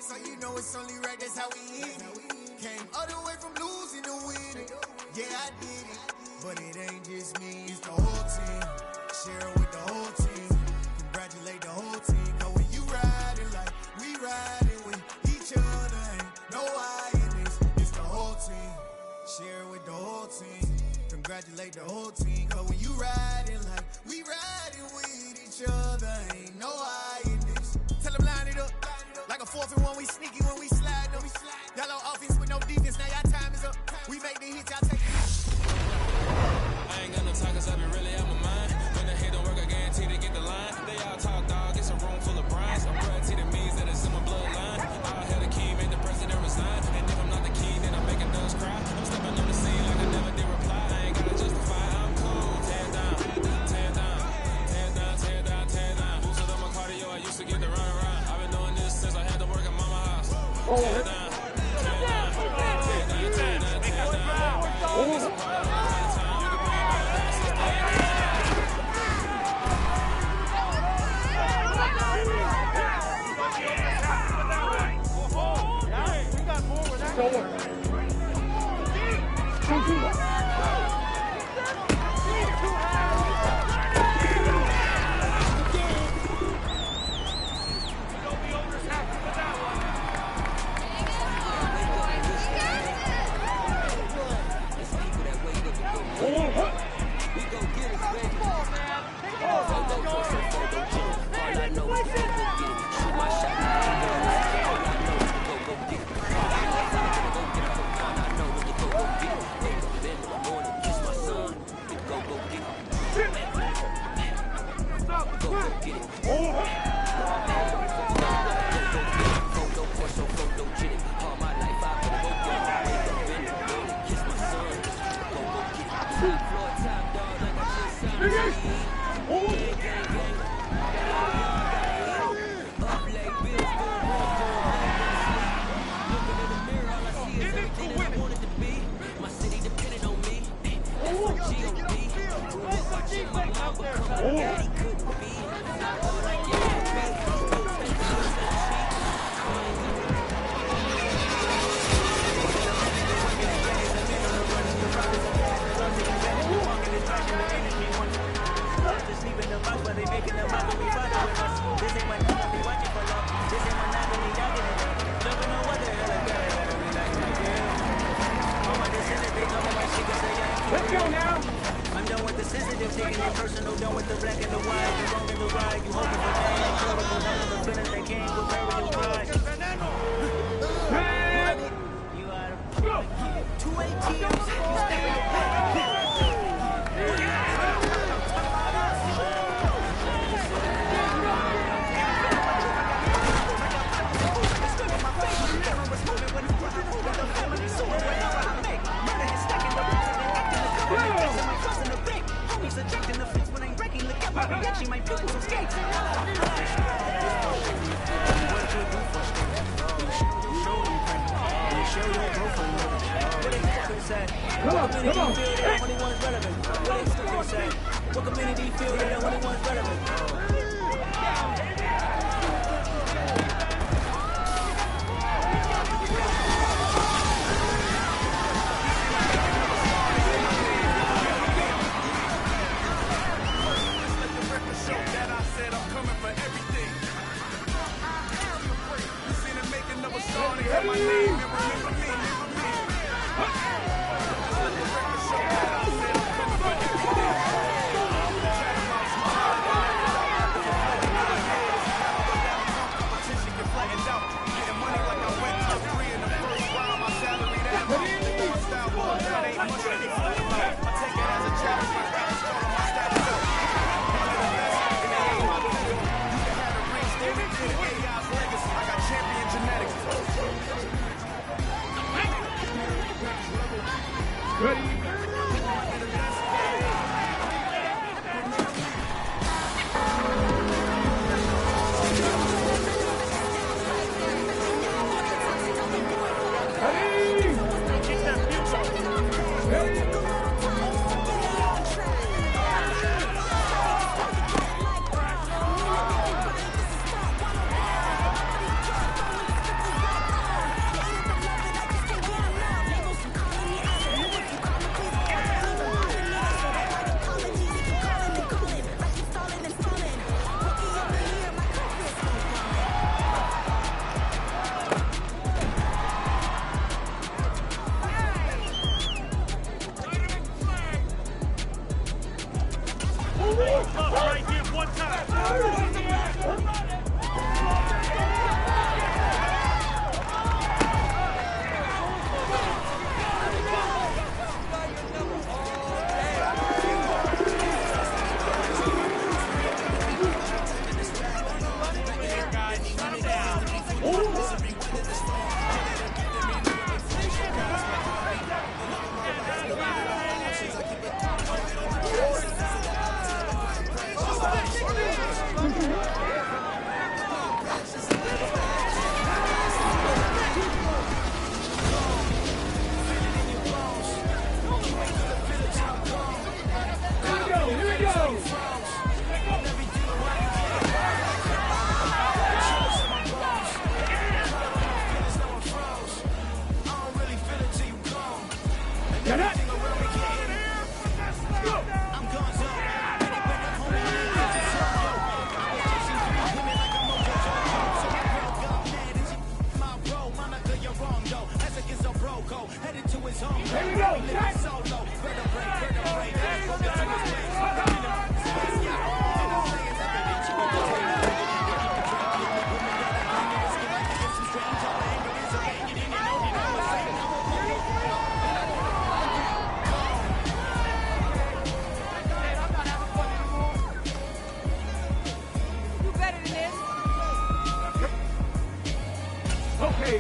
So you know it's only right, that's how we end it. Came all the way from losing to winning. Yeah, I did it. But it ain't just me, it's the whole team. Share it with the whole team. Congratulate the whole team. Cause when you riding like we riding with each other, ain't no I in this. It's the whole team. Share it with the whole team. Congratulate the whole team. Cause when you riding like we riding with each other, ain't no I in this. Tell them line it up. Like a 4th and 1, we sneaky when we slide them. Y'all on offense with no defense, now y'all time is up. We make the hits, y'all take the hits. I ain't got no time cause I be really out my mind. When the hit don't work, I guarantee to get the line. They all talk dog, it's a room full of brines. I'm guaranteed it means that it's in my bloodline. All hell the king, made the president resign. And if I'm not the king, then I'm making thugs cry. I'm stepping on the scene like I never did reply. I ain't gotta justify, I'm cool. Tear down, tear down, tear down, tear down, tear down. Boosted up my cardio, I used to get the run around. I've been doing this since I had to work at mama house. Tear down, tear down, tear down, tear down, tear down. sensitive, taking it personal, done with the black and the white, the wrong and the right. You hoping for things like curable, none of the feelings that came with burial pride. You out of 2 ATMs, you step in your back. Ejecting the fence when I'm breaking the cap. My reaction might feel some skates. What community feel that only one's relevant? My name and remember me.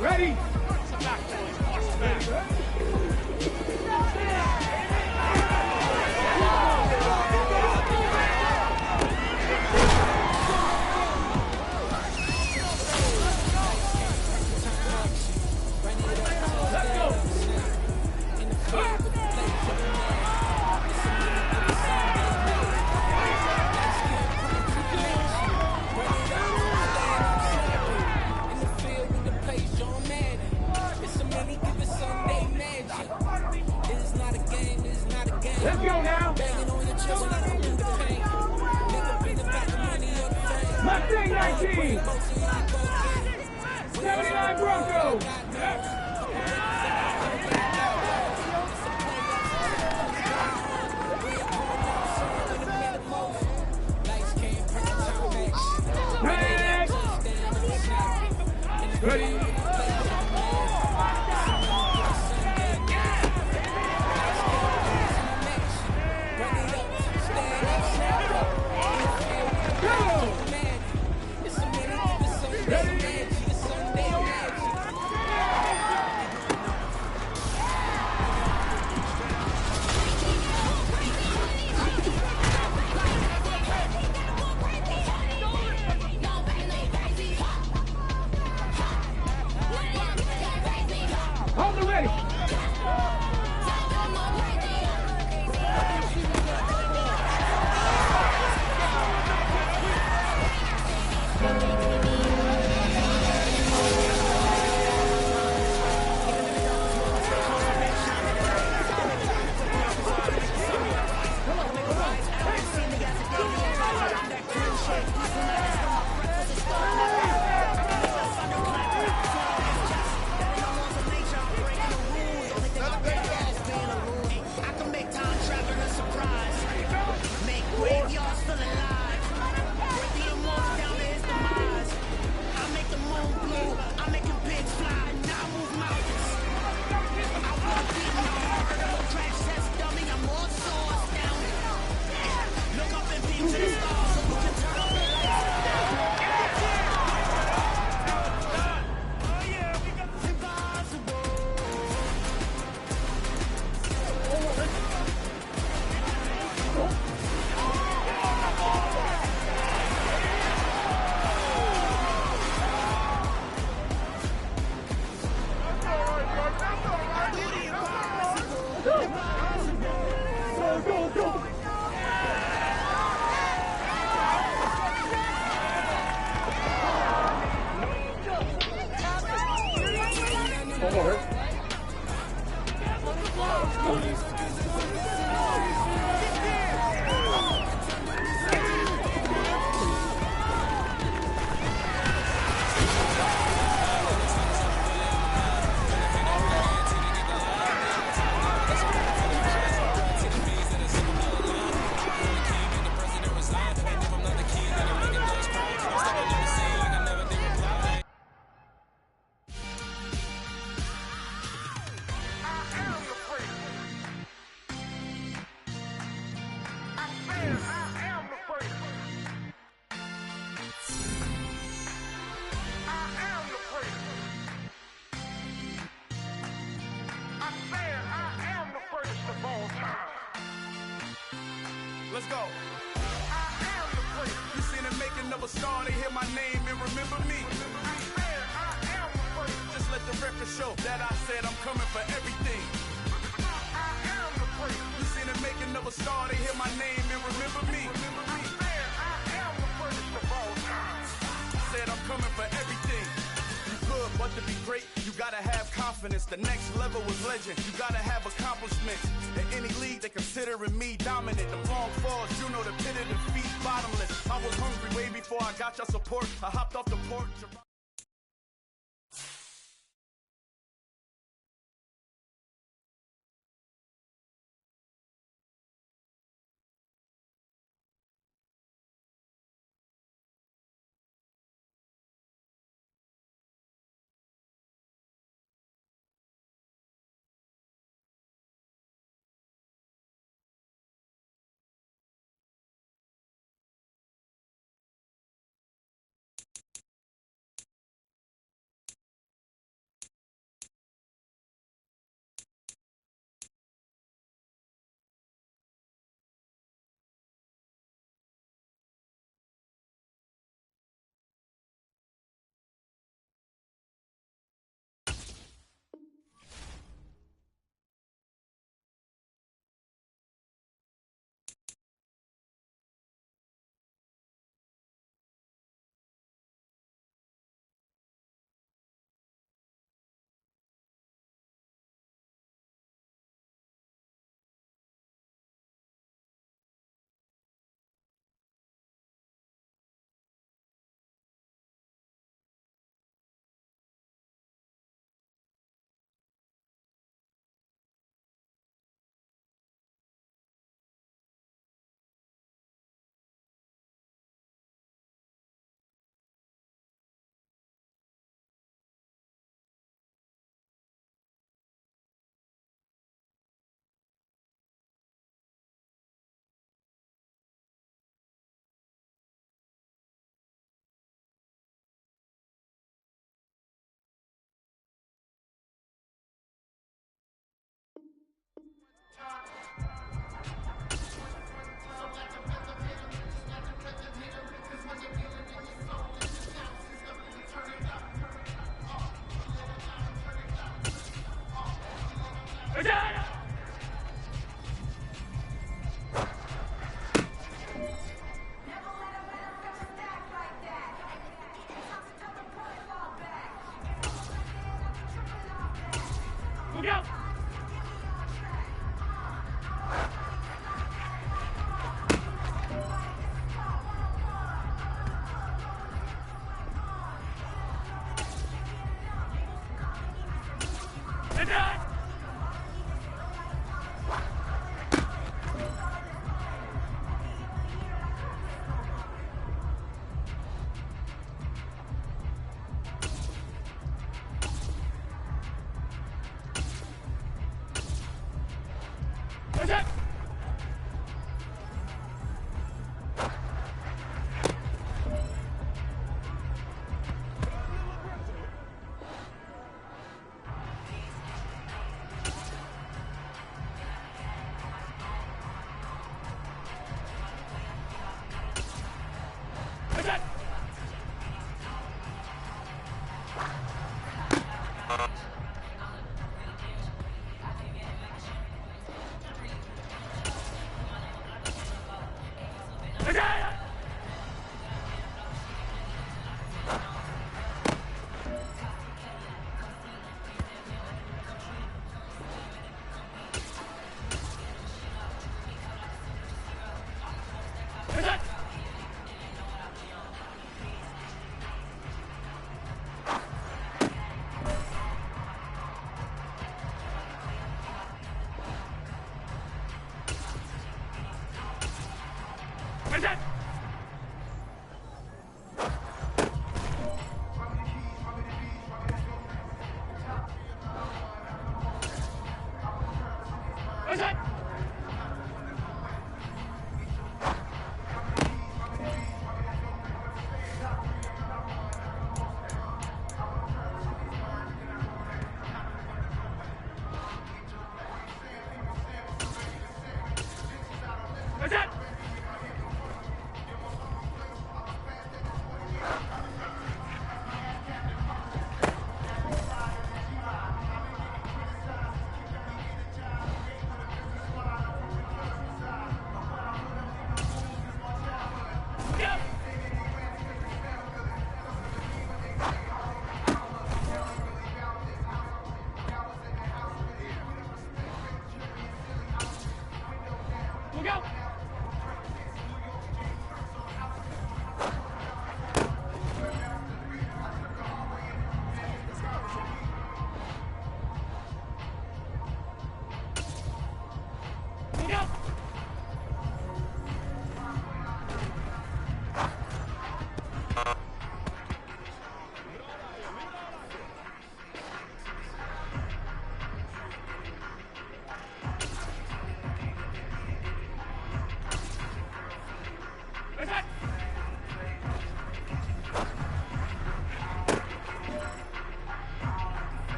Ready? Let's go now. Mustang 19. 79 Bronco. Hold it ready. I can make time traveling a surprise. Make graveyards feel alive. Break the immortal down to his demise. I make the moon blue. I'm making pigs fly. Now I move mountains. I walk deep in the heart of a crash test dummy. I'm more so astounded. Look up and beam to the stars so you can turn off the lights. Let's go. You seen the making of a star, they hear my name and remember me. Just let the record show that I said I'm coming for everything. You seen the making of a star, they hear my name and remember me. Said I'm coming for everything. You good, but to be great, you gotta have confidence. The next level was legend. You gotta have accomplishments. In any league, they considering me dominant. The long falls, you know the pit of defeat, bottomless. I was hungry way before I got your support. I hopped off the porch.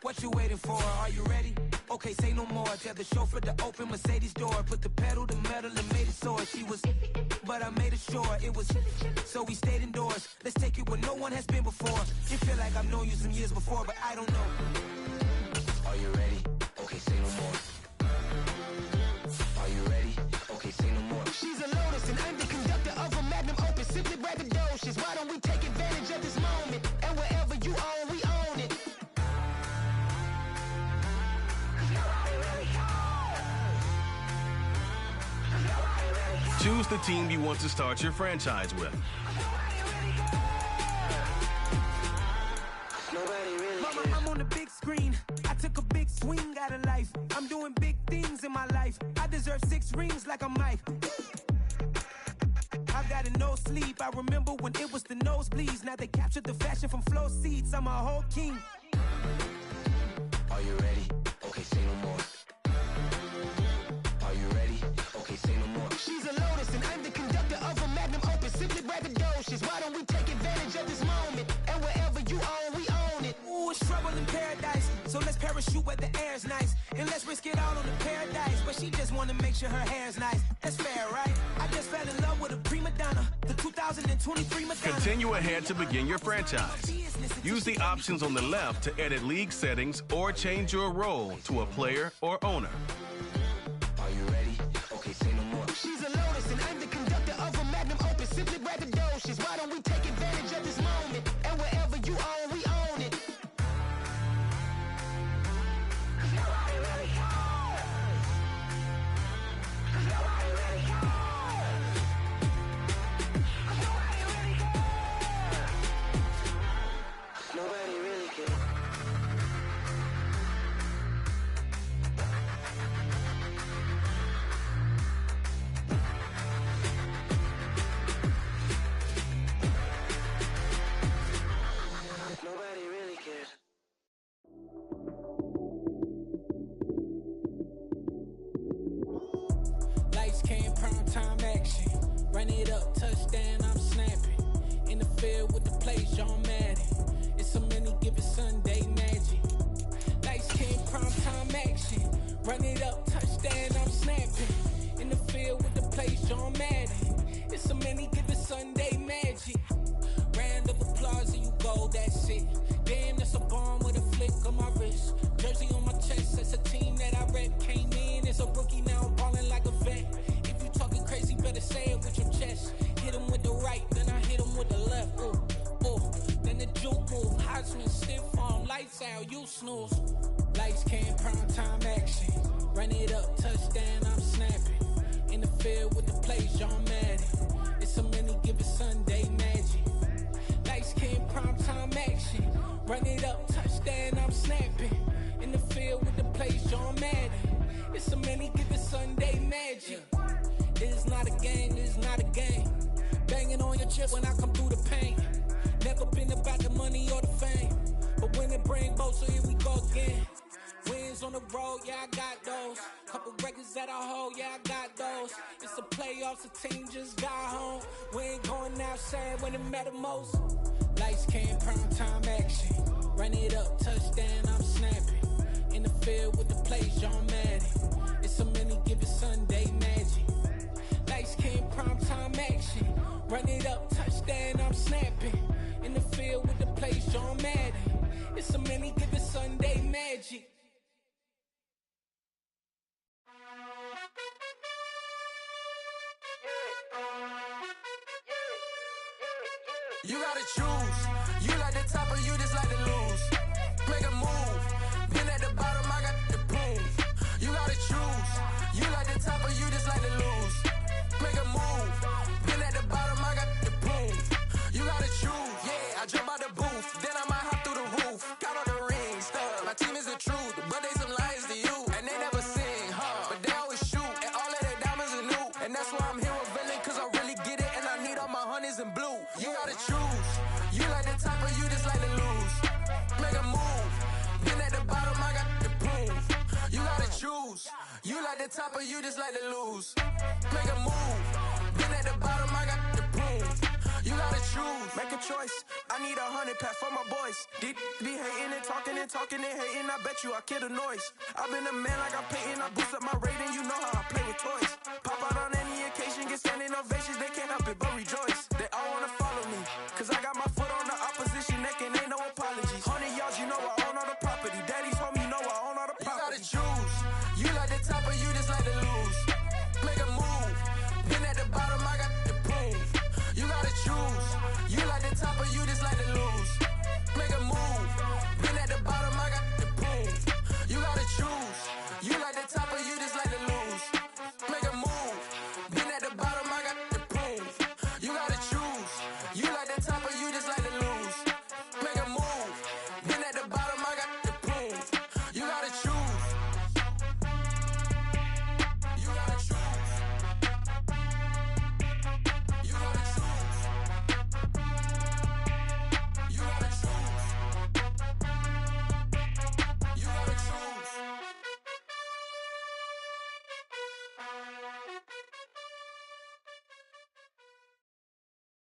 What you waiting for? Are you ready? Okay, say no more. Tell the chauffeur to open Mercedes door. Put the pedal to metal and made it soar. She was, but I made it sure it was. So we stayed indoors. Let's take it where no one has been before. You feel like I've known you some years before, but I don't know. Are you ready? Okay, say no more. Are you ready? Okay, say no more. She's a Lotus and I'm the conductor of a Magnum Opus. Simply braggadocious. Why don't we take advantage of this moment? And wherever you own, we own it. Choose the team you want to start your franchise with. Mama, I'm on the big screen. I took a big swing out of life. I'm doing big things in my life. I deserve 6 rings like I'm Mike. I've got a no sleep. I remember when it was the nosebleeds. Now they captured the fashion from flow seats. I'm a whole king. Are you ready? Okay, say no more. Are you ready? Okay, say no more. She's a Lotus and I'm the conductor of a Magnum Opus. Simply braggadocious. Why don't we take advantage of this moment? And wherever you own, we own it. Ooh, it's trouble in paradise. So let's parachute where the air's nice. And let's risk it all on the paradise. But she just wanna make sure her hair's nice. That's fair, right? I just fell in love with a prima donna. The 2023 Madonna. Continue ahead to begin your franchise. Use the options on the left to edit league settings or change your role to a player or owner. Are you ready? Okay, say no more. She's a Lotus and I'm the conductor of a Magnum Opus. Simply braggadocious. Why don't we take advantage of this moment? And wherever you own, we own it. Nobody really cares. Nobody really cares. Nobody really cares. Nobody really cares. Nobody really cares. Lights came, prime time action. Run it up, touchdown, I'm snapping. In the field with the play, John Madden. It's a many given Sunday magic. Lights came, prime time action. Run it up, touchdown, I'm snapping. In the field with the play, John Madden. It's a many given Sunday magic. on my wrist, jersey on my chest. That's a team that I rep. Came in as a rookie, now I'm balling like a vet. If you talking crazy, better say it with your chest. Hit him with the right, then I hit him with the left. Ooh, ooh. Then the juke move, Heisman, stiff arm, lights out, you snooze. Lights came, prime time action. Run it up, touchdown, I'm snapping. In the field with the plays, John Madden. It's a many given Sunday magic. Lights came, prime time action. Run it up, touchdown, I'm snapping. In the field with the plays, John Madden. It's a many given Sunday magic. It is not a game, it is not a game. Banging on your chest when I come through the pain. Never been about the money or the fame. But when it bring both, so here we go again. Wins on the road, yeah, I got those. Couple records that I hold, yeah, I got those. It's the playoffs, the team just got home. We ain't going outside when it matter most. Lights came, prime time action. Run it up, touchdown, I'm snapping. In the field with the plays, John Madden. It's a many given Sunday magic. Lights came, prime time action. Run it up, touchdown, I'm snapping. In the field with the plays, John Madden. It's a many given Sunday magic. You gotta choose. You like the top or you just like to lose. Make a move. Been at the bottom, I got the proof. You gotta choose. You like the top or you just like to lose. Make a move. Been at the bottom, I got the proof. You gotta choose. Yeah, I jump out the booth. Then I might hop through the roof. Count on the rings, stuff. My team is the truth, but they some liars to you. And they never sing, but they always shoot. And all of their diamonds are new. And that's why I'm here with Villain, cause I really get it. And I need all my honeys in blue. You gotta choose. You like the top or you just like to lose. Make a move. Been at the bottom, I got the proof. You gotta choose. You like the top or you just like to lose. Make a move. Been at the bottom, I got the proof. You gotta choose. Make a choice. I need 100 pack for my boys. Deep be hating and talking and hating. I bet you I kill the noise. I've been a man like I'm Peyton. I boost up my rating. You know how I play with toys. Pop out on any occasion, get standing ovations. They can't help it but rejoice. They all wanna follow me, cause I got my foot on the opposition neck and ain't no apologies. 100 yards, you know I own all the property. Daddy's home, you know I own all the property. You gotta choose. You like the top or you just like to lose. Make a move. Been at the bottom, I got the proof. You gotta choose. You like the top or you just like to lose. Make a move. Been at the bottom, I got the proof. You gotta choose. You like the top or you just like to lose. Make a move. Been at the bottom, I got the proof. You gotta choose. You like the top or you just like to lose. Make a move. Been at the bottom, I got the proof. You gotta choose. You gotta choose. You gotta choose. You gotta choose. You gotta choose.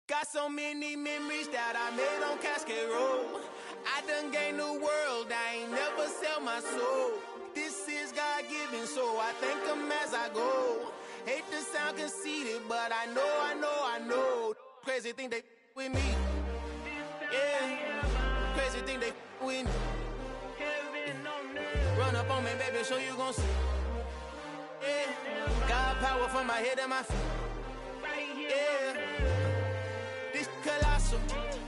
Got so many memories that I made on Cascade Road. I done gained the world, I ain't never sell my soul. This is God-given, so I thank him as I go. Hate to sound conceited, but I know. Crazy thing they with me. Yeah, crazy thing they with me. Run up on me, baby, so you gon' see. Yeah, got power from my head and my feet. Yeah. Colossal.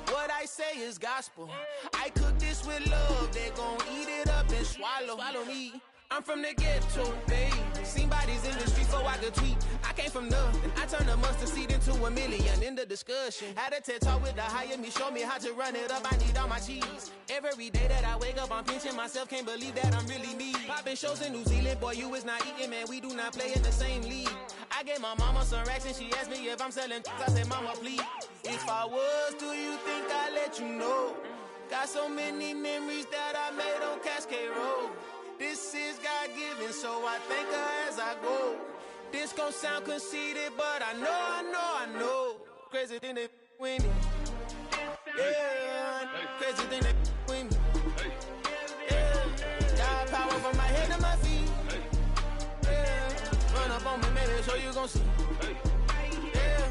What I say is gospel. I cook this with love. They gon' eat it up and swallow me. I'm from the ghetto, babe. Seen bodies in the streets so I could tweet. I came from nothing. I turned a mustard seed into a million in the discussion. Had a TED talk with the higher me, show me how to run it up. I need all my cheese. Every day that I wake up, I'm pinching myself. Can't believe that I'm really me. Popping shows in New Zealand, boy, you is not eating, man. We do not play in the same league. I gave my mama some racks and she asked me if I'm selling. I said, mama, please. If I was, do you think I'd let you know? Got so many memories that I made on Cascade Road. This is God-given, so I thank her as I go. This gon' sound conceited, but I know. Crazy thing they with me. Yeah, crazy thing they with me. Yeah, got power from my head to my feet. Yeah, run up on me, maybe, so you gon' see. Yeah.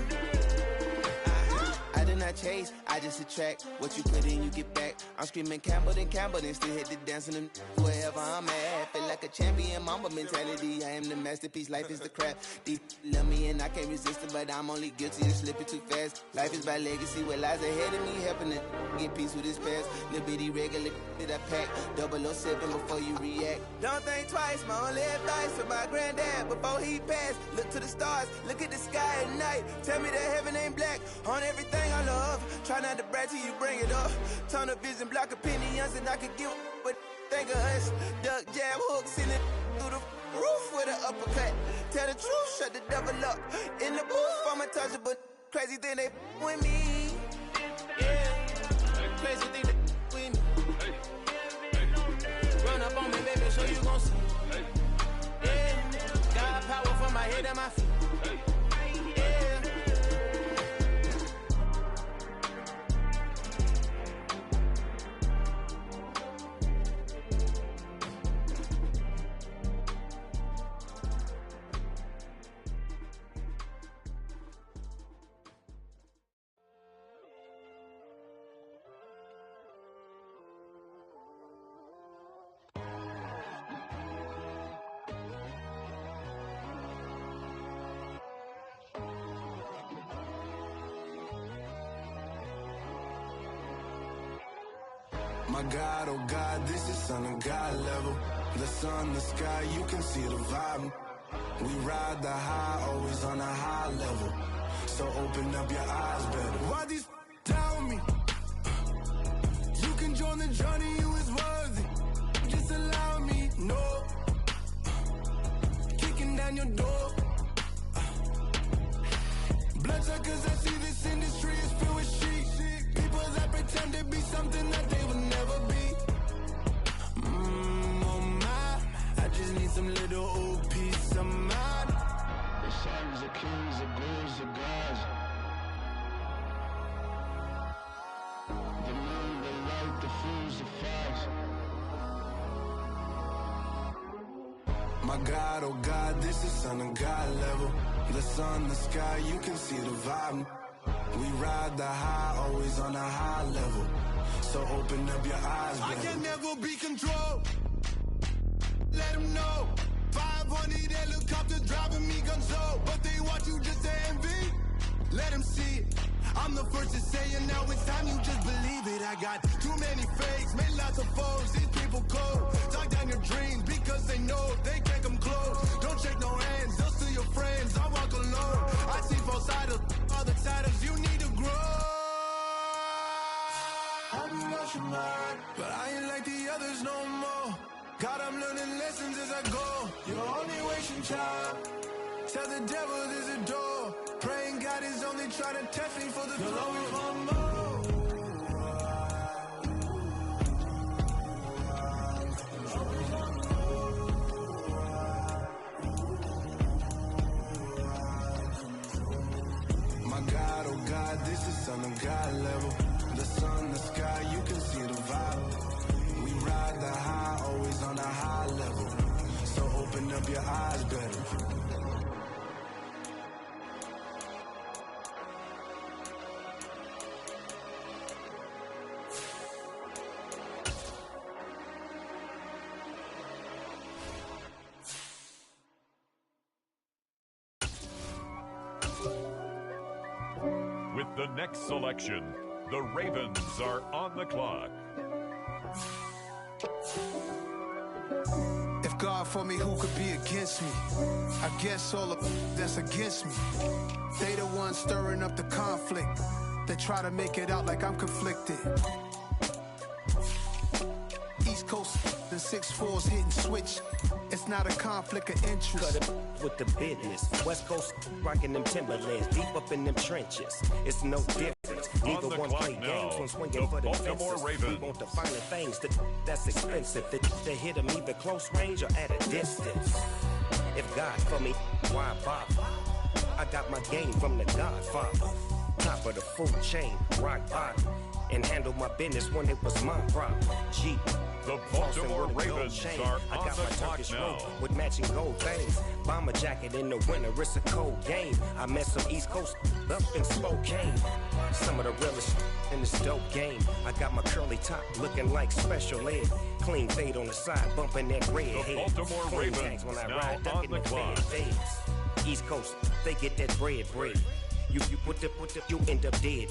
I chase, I just attract. What you put in, you get back. I'm screaming Campbell, then still hit the dancing and wherever I'm at. Feel like a champion, mamba mentality. I am the masterpiece, life is the crap. Deep love me and I can't resist it, but I'm only guilty of slipping too fast. Life is by legacy, what lies ahead of me, helping it get peace with this past. Little bitty regular that I pack, 007 before you react. Don't think twice, my only advice for my granddad before he passed. Look to the stars, look at the sky at night. Tell me that heaven ain't black on everything I love. Try not to brag till you bring it up. Tunnel vision, block opinions, and I could give but think of us. Duck, jab, hooks in it through the roof with an uppercut. Tell the truth, shut the devil up. In the booth, I'm untouchable. Crazy thing they with me. Yeah, crazy thing they with me. Run up on me, baby, so you gon' see. Yeah, got power from my head and my feet. My God, oh God, this is Son of God level. The sun, the sky, you can see the vibe. We ride the high, always on a high level. So open up your eyes better. Why these tell me? You can join the journey, you is worthy. Just allow me, no. Kicking down your door. Bloodsuckers, I see this industry is filled with sheep. People that pretend to be something that they will never be. Oh my, I just need some little old peace of mind. The sons of kings, the ghouls, the gods. The moon, the light, the fools, the facts. My God, oh God, this is Son of God level. The sun, the sky, you can see the vibe. We ride the high, always on a high level. So open up your eyes, baby. I can never be controlled. Let them know. 500 helicopters driving me gunso. But they want you just to envy. Let them see it. I'm the first to say it, now it's time you just believe it. I got too many fakes, made lots of foes. These people cold. Talk down your dreams because they know they can't come close. Don't shake no hands, they'll steal your friends. I walk alone. I see both sides, other siders, you need to grow. I'm lost your mind, but I ain't like the others no more. God, I'm learning lessons as I go. You're only wasting time. Tell the devil there's a door. Praying God is only trying to test me for the throne. You'll always want more. My God, oh God, this is Son of God level. The sun, the sky, you can see the vibe. We ride the high, always on a high level. So open up your eyes better. With the next selection, the Ravens are on the clock. If God for me, who could be against me? I guess all of that's against me. They the ones stirring up the conflict. They try to make it out like I'm conflicted. East Coast and 6'4's hitting switch. It's not a conflict of interest. Cut it with the business. West Coast rocking them Timberlands, deep up in them trenches. It's no difference. Neither one play games, one swinging for the fences. We want the finer things that's expensive. They hit them either close range or at a distance. If God for me, why bother? I got my game from the Godfather. Top of the food chain, rock bottom. and handle my business when it was my problem. G. The Baltimore Ravens are on the clock now. With matching gold things. Bomber jacket in the winter, it's a cold game. I met some East Coast up in Spokane. Some of the realest in this dope game. I got my curly top looking like special ed. Clean fade on the side, bumping that red head. The Baltimore Ravens when I now ride, on the clock. East Coast, they get that bread. You put the, you end up dead.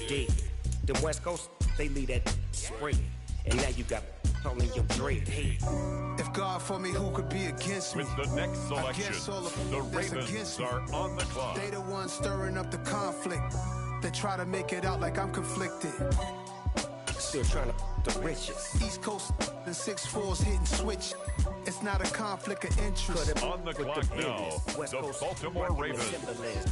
The West Coast, they leave that spread. And now you got all in your dread head. If God for me, who could be against me? With the next selection, the Ravens are on the clock. They the ones stirring up the conflict. They try to make it out like I'm conflicted. Still trying to the riches. East Coast and 6'4s hitting switch. It's not a conflict of interest. On the clock now, the Baltimore Ravens.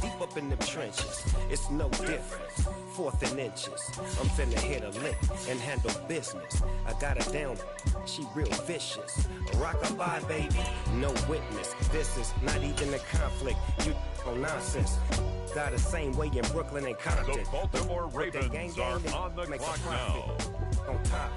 Deep up in the trenches, it's no difference. 4th and inches, I'm finna hit a lick and handle business. I got her down, she real vicious. Rock-a-bye, baby, no witness. This is not even a conflict, you on nonsense. Got the same way in Brooklyn and Compton. The Baltimore Ravens are on the clock now. On top,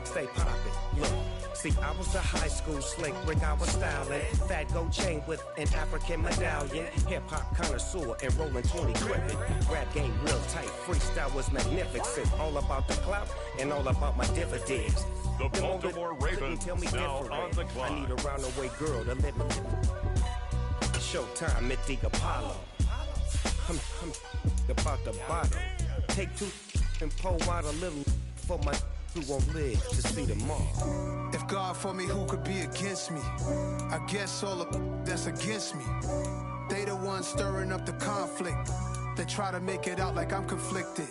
stay poppin', look. See, I was a high school slick Rick, I was styling. Fat gold chain with an African medallion. Hip-hop connoisseur and rolling 20 gripping. Rap game real tight, freestyle was magnificent. All about the clout and all about my dividends. The Baltimore Ravens now on the clock. I need a roundaway girl to live with. Showtime at the Apollo. I'm about the bottom. Take 2 and pull out a little for my who won't live to see tomorrow. If God for me, who could be against me? I guess all of that's against me. They the ones stirring up the conflict. They try to make it out like I'm conflicted.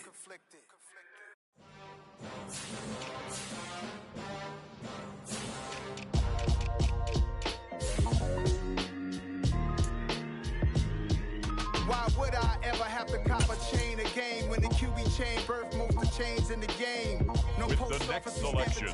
Why would I ever have to cop a chain a game when the QB chain birth most of the chains in the game? No with post the next office selection,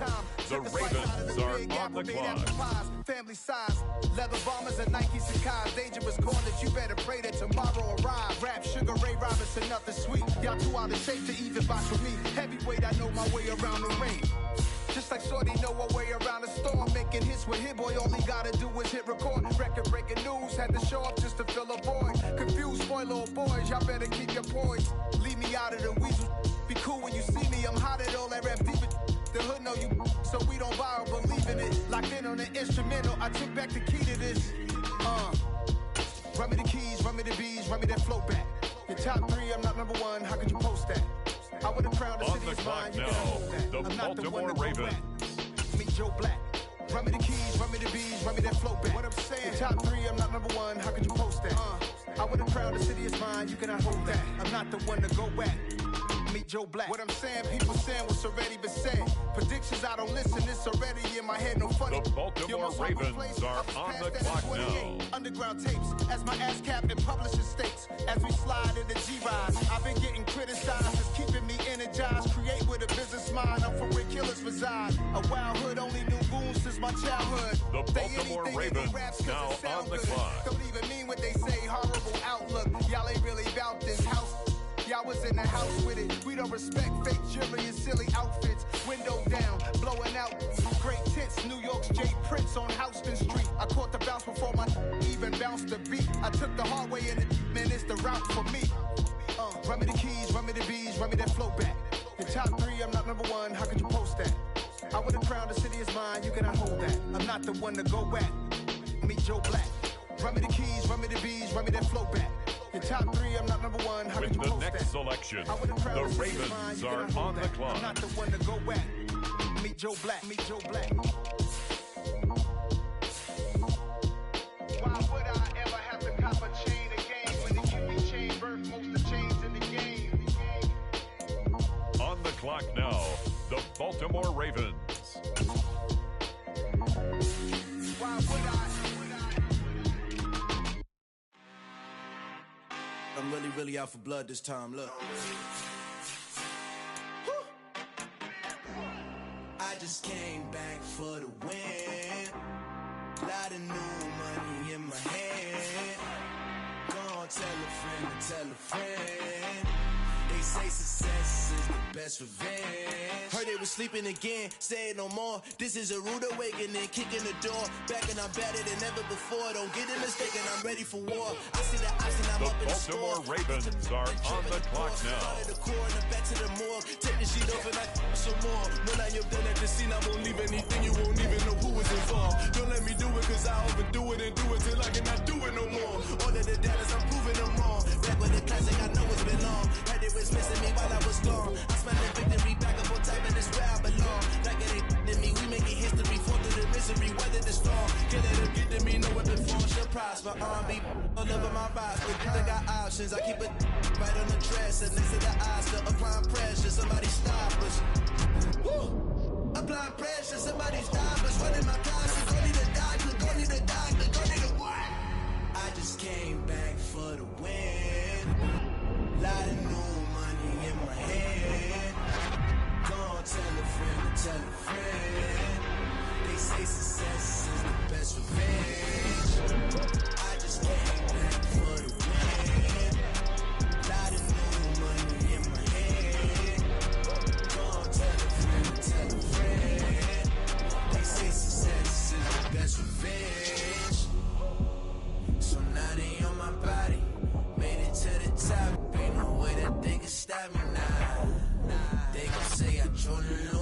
the Ravens are on the clock. Family size, leather bombers and Nike Sacai's. Dangerous corners, you better pray that tomorrow arrive. Rap, Sugar Ray Robinson, nothing sweet. Y'all too out of shape to even box with me. Heavyweight, I know my way around the ring. Just like Shorty know her way around the storm. Making hits with Hit Boy, all he gotta do is hit record. Record breaking news, had to show up just to fill a void. Confused, spoiler boys, y'all better keep your poise. Leave me out of the weasel. Be cool when you see me, I'm hot at all that rap deep. The hood know you, so we don't borrow, believe in it. Locked in on the instrumental, I took back the key to this. Run me the keys, run me the bees, run me that flow back. Your top 3, I'm not number 1, how could you post that? I would have crowned the city is mine, you can hold that. The I'm not the one Baltimore to Ravens. Meet Joe Black. Run me the keys, run me the bees, run me that flow back. What I'm saying, top 3, I'm not number 1, how could you post that? I would have crowned the city is mine, you cannot hold that. I'm not the one to go at. Meet Joe Black. What I'm saying, people saying what's already been said. Predictions, I don't listen, it's already in my head, no funny. The Baltimore Ravens are on the clock now. Underground tapes, as my ass cap and publishing states. As we slide in the G-Rise, I've been getting criticized, it's keeping me energized. Create with a business mind, I'm from where killers reside. A wild hood, only knew goons since my childhood. The Baltimore Ravens now on the clock. Don't even mean what they say, horrible outlook. Y'all ain't really about this house. Y'all was in the house with it. We don't respect fake jewelry and silly outfits. Window down, blowing out. Great tits, New York's J. Prince on Houston Street. I caught the bounce before my even bounced the beat. I took the hard way in it, man, it's the route for me. Run me the keys, run me the bees, run me that flow back. Your top 3, I'm not number 1, how could you post that? I would have crowned the city is mine, you cannot hold that. I'm not the one to go at. Meet Joe Black. Run me the keys, run me the bees, run me that flow back. Your top 3, I'm not number 1, how could you post that? With the next selection, the Ravens are on the clock. I'm not the one to go at. Meet Joe Black, meet Joe Black. Why would I ever have to cop a chain again when the QB chain birth most of the chains in the game? On the clock now, the Baltimore Ravens. Why would I? I'm really out for blood this time, look. I just came back for the win. Lot of new money in my hand. Go on, tell a friend to tell a friend. They say success is the best revenge. Heard they was sleeping again, say it no more. This is a rude awakening, kicking the door. Back and I'm better than ever before. Don't get it mistaken, I'm ready for war. I see the option, I'm up in the store. The Baltimore Ravens are on the clock now. The core and the back to the morgue. Take the sheet off and I some more. When I am done at the scene, I won't leave anything. You won't even know who is involved. Don't let me do it, cause I overdo it and do it till I cannot do it no more. All of the dallas, I'm proving them wrong. Back with the classic, I know it's been long. Heard it was missing me while I was gone. I spent the victory back up on time, and it's where I belong. Like it ain't to me, we making history. Fall through the misery, weather the storm. Can't let them get to me, no weapon form shall prosper. R&B all over my rise, but I got options. I keep it right on the dresser, next to the Oscar. Applying pressure, somebody stop us. Woo! Applying pressure, somebody stop us. Running my classes, go need a doctor, go need a doctor, go need a what? I just came back for the win. Lot of new money in my head. Gonna tell a friend. They say success is the best revenge. I just came back for the win. Lot of new money in my head. Gonna tell a friend. They say success is the best revenge. So now they on my body. Made it to the top. Ain't no way that they can stop me now. They gon' say I told them